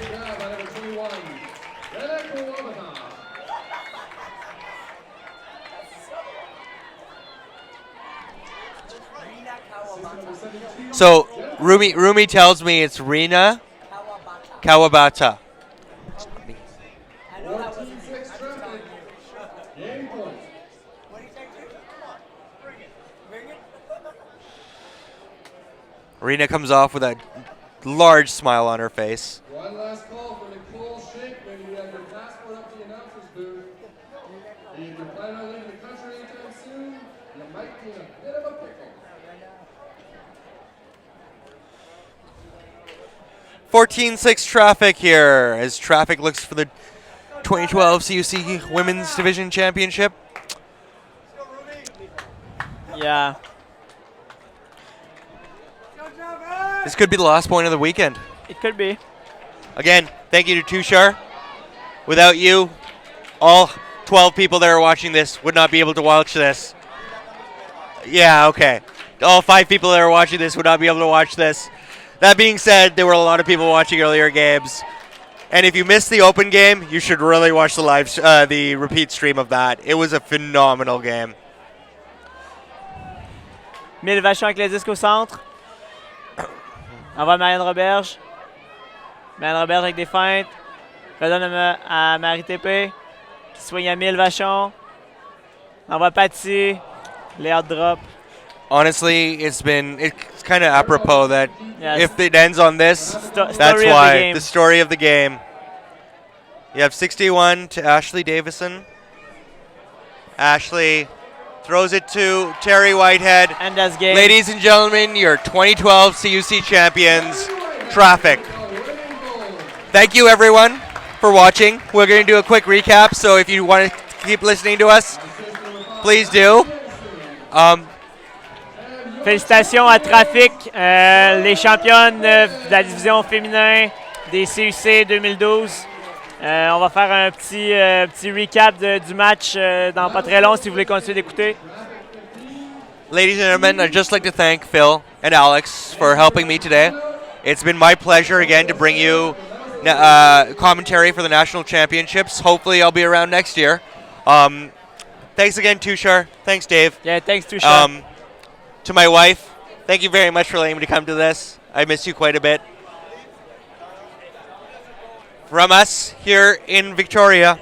So Rumi tells me it's Rena Kawabata. Rena comes off with a large smile on her face. One last call for Nicole Shankman. You have your passport up to the announcer's booth. If you're planning on leaving the country anytime soon, you might be in a bit of a pickle. 14-6 Traffic here as Traffic looks for the 2012 CUC Women's Division Championship. Yeah. This could be the last point of the weekend. It could be. Again, thank you to Tushar. Without you, all 12 people that are watching this would not be able to watch this. Yeah, okay. All 5 people that are watching this would not be able to watch this. That being said, there were a lot of people watching earlier games. And if you missed the open game, you should really watch the repeat stream of that. It was a phenomenal game. Mille Vachon avec le disque au centre. Envoie Marianne Roberge. Marianne Roberge avec des feintes. Redonne à Marie TP. Qui soigne à Mille Vachon. Envoie Patty. Léa drop. Honestly, it's kind of apropos that if it ends on this, that's why. The story of the game. You have 61 to Ashley Davison. Ashley throws it to Terry Whitehead. And that's game. Ladies and gentlemen, your 2012 CUC champions, Traffic. Thank you, everyone, for watching. We're going to do a quick recap, so if you want to keep listening to us, please do. Félicitations à Traffic, les championnes de la division féminin des CUC 2012. On va faire un petit recap du match dans pas très long si vous voulez continuer d'écouter. Ladies and gentlemen, I'd just like to thank Phil and Alex for helping me today. It's been my pleasure again to bring you commentary for the national championships. Hopefully I'll be around next year. Thanks again, Tushar. Thanks, Dave. Yeah, thanks, Tushar. To my wife, thank you very much for letting me to come to this. I miss you quite a bit. From us here in Victoria,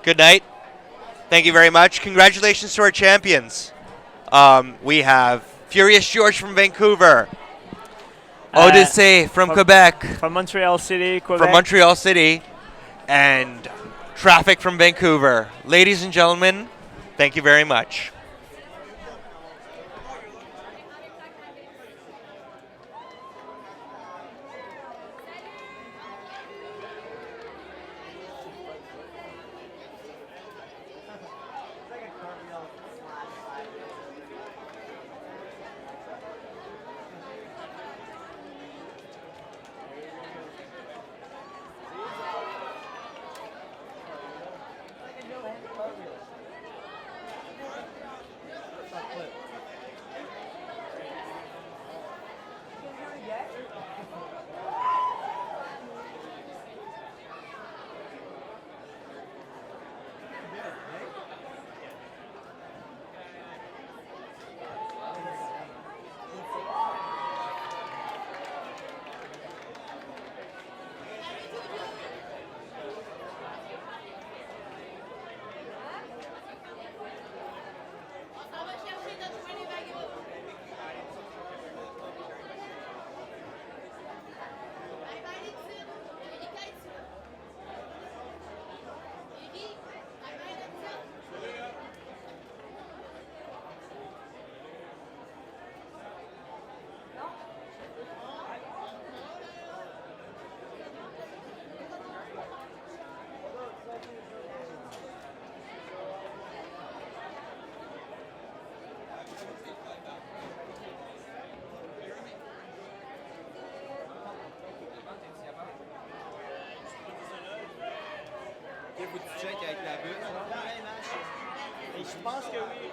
good night. Thank you very much. Congratulations to our champions. We have Furious George from Vancouver, Odyssey from Quebec, from Montreal City, Quebec. From Montreal City, and Traffic from Vancouver. Ladies and gentlemen, thank you very much. Je pense que oui.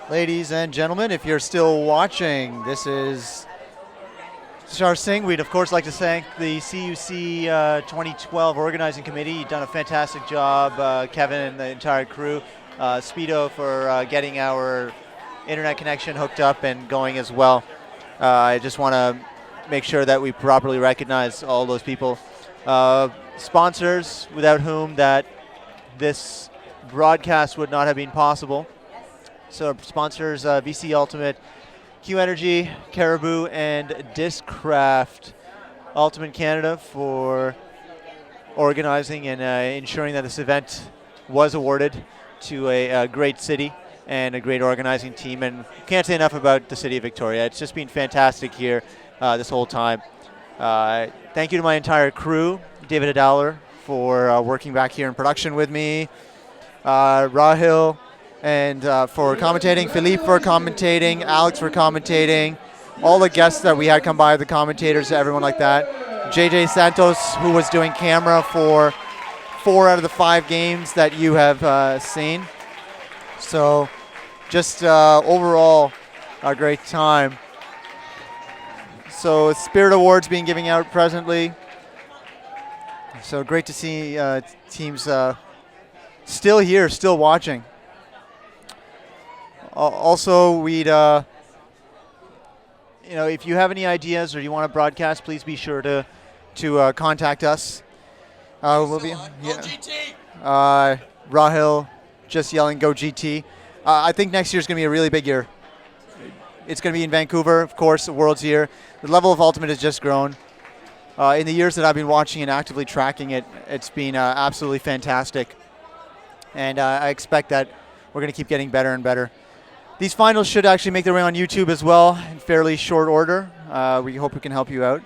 Ladies and gentlemen, if you're still watching, this is Shar Singh. We'd of course like to thank the CUC 2012 organizing committee. You've done a fantastic job, Kevin and the entire crew. Speedo for getting our internet connection hooked up and going as well. I just want to make sure that we properly recognize all those people. Sponsors without whom that this broadcast would not have been possible. So sponsors, VC Ultimate, Q Energy, Caribou, and Discraft. Ultimate Canada for organizing and ensuring that this event was awarded to a great city and a great organizing team. And can't say enough about the city of Victoria. It's just been fantastic here this whole time. Thank you to my entire crew, David Adaler for working back here in production with me, Rahil, and for commentating, Philippe for commentating, Alex for commentating, all the guests that we had come by, the commentators, everyone like that. JJ Santos, who was doing camera for 4 out of the 5 games that you have seen. So just overall a great time. So Spirit Awards being given out presently. So great to see teams still here, still watching. Also, we'd, if you have any ideas or you want to broadcast, please be sure to contact us. We'll be, Rahil just yelling, "Go GT!" I think next year's going to be a really big year. It's going to be in Vancouver, of course, the World's year. The level of Ultimate has just grown. In the years that I've been watching and actively tracking it, it's been absolutely fantastic. And I expect that we're going to keep getting better and better. These finals should actually make their way on YouTube as well in fairly short order. We hope we can help you out.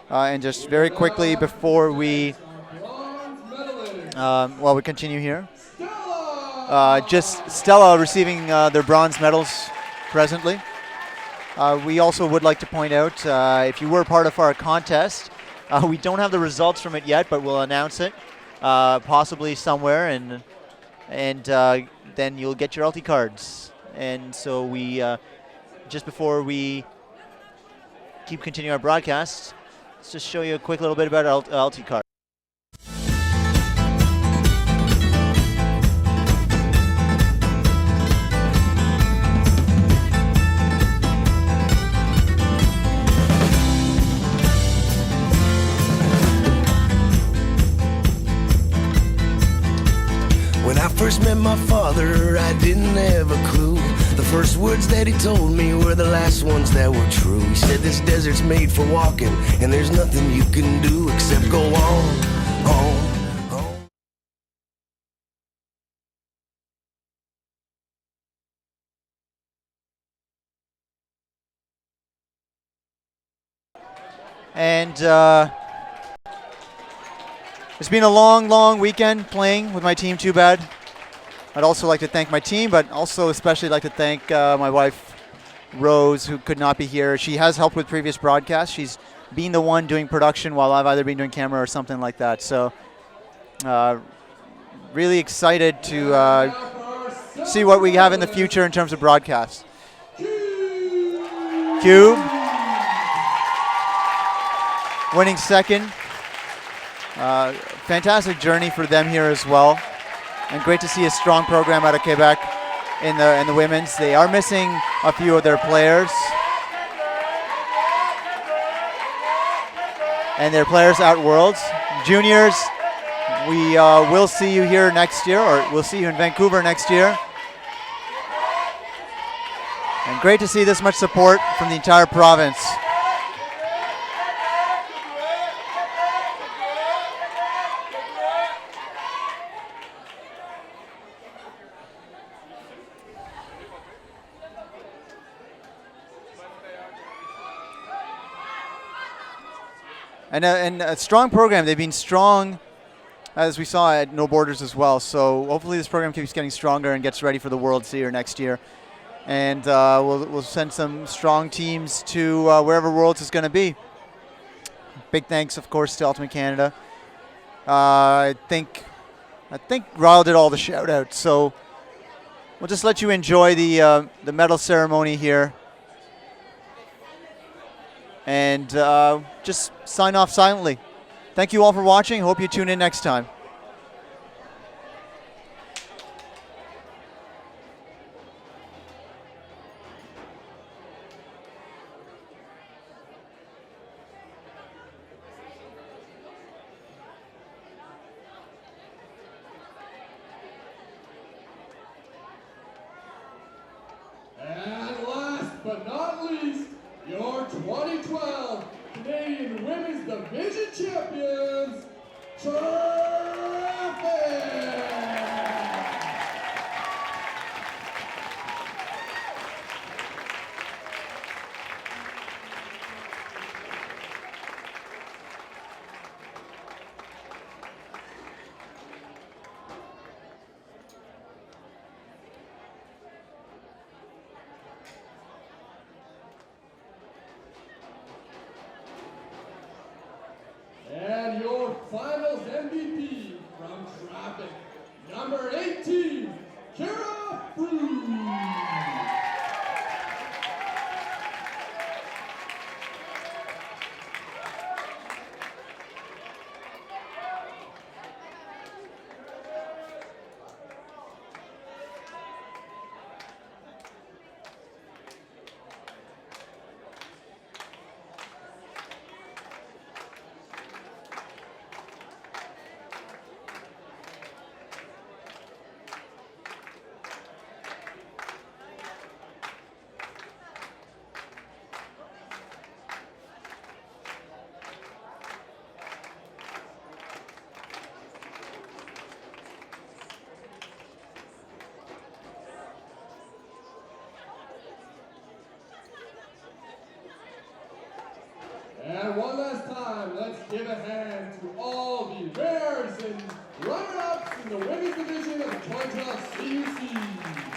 And just very quickly before we, we continue here. Just Stella receiving their bronze medals presently. We also would like to point out, if you were part of our contest, we don't have the results from it yet, but we'll announce it possibly somewhere, and then you'll get your LT cards. And so we, just before we keep continuing our broadcast, let's just show you a quick little bit about LT card. When I first met my father, I didn't have a clue. The first words that he told me were the last ones that were true. He said this desert's made for walking, and there's nothing you can do except go on, on. And it's been a long, long weekend playing with my team, too bad. I'd also like to thank my team, but also especially like to thank my wife, Rose, who could not be here. She has helped with previous broadcasts. She's been the one doing production while I've either been doing camera or something like that. So really excited to see what we have in the future in terms of broadcasts. QUB winning second. Fantastic journey for them here as well. And great to see a strong program out of Quebec in the women's. They are missing a few of their players. And their players out Worlds. Juniors, we will see you here next year, or we'll see you in Vancouver next year. And great to see this much support from the entire province. and a strong program. They've been strong, as we saw at No Borders as well. So hopefully this program keeps getting stronger and gets ready for the Worlds here next year. And we'll send some strong teams to wherever Worlds is going to be. Big thanks, of course, to Ultimate Canada. I think Ryle did all the shout-outs, so we'll just let you enjoy the medal ceremony here. And just sign off silently. Thank you all for watching. Hope you tune in next time. And last but not least, your 2012 Canadian Women's Division Champions, Traffic! And your finals MVP from Traffic, number 18, Kara Fruh. And one last time, let's give a hand to all the winners and runner-ups in the women's division of the 2012 CUC.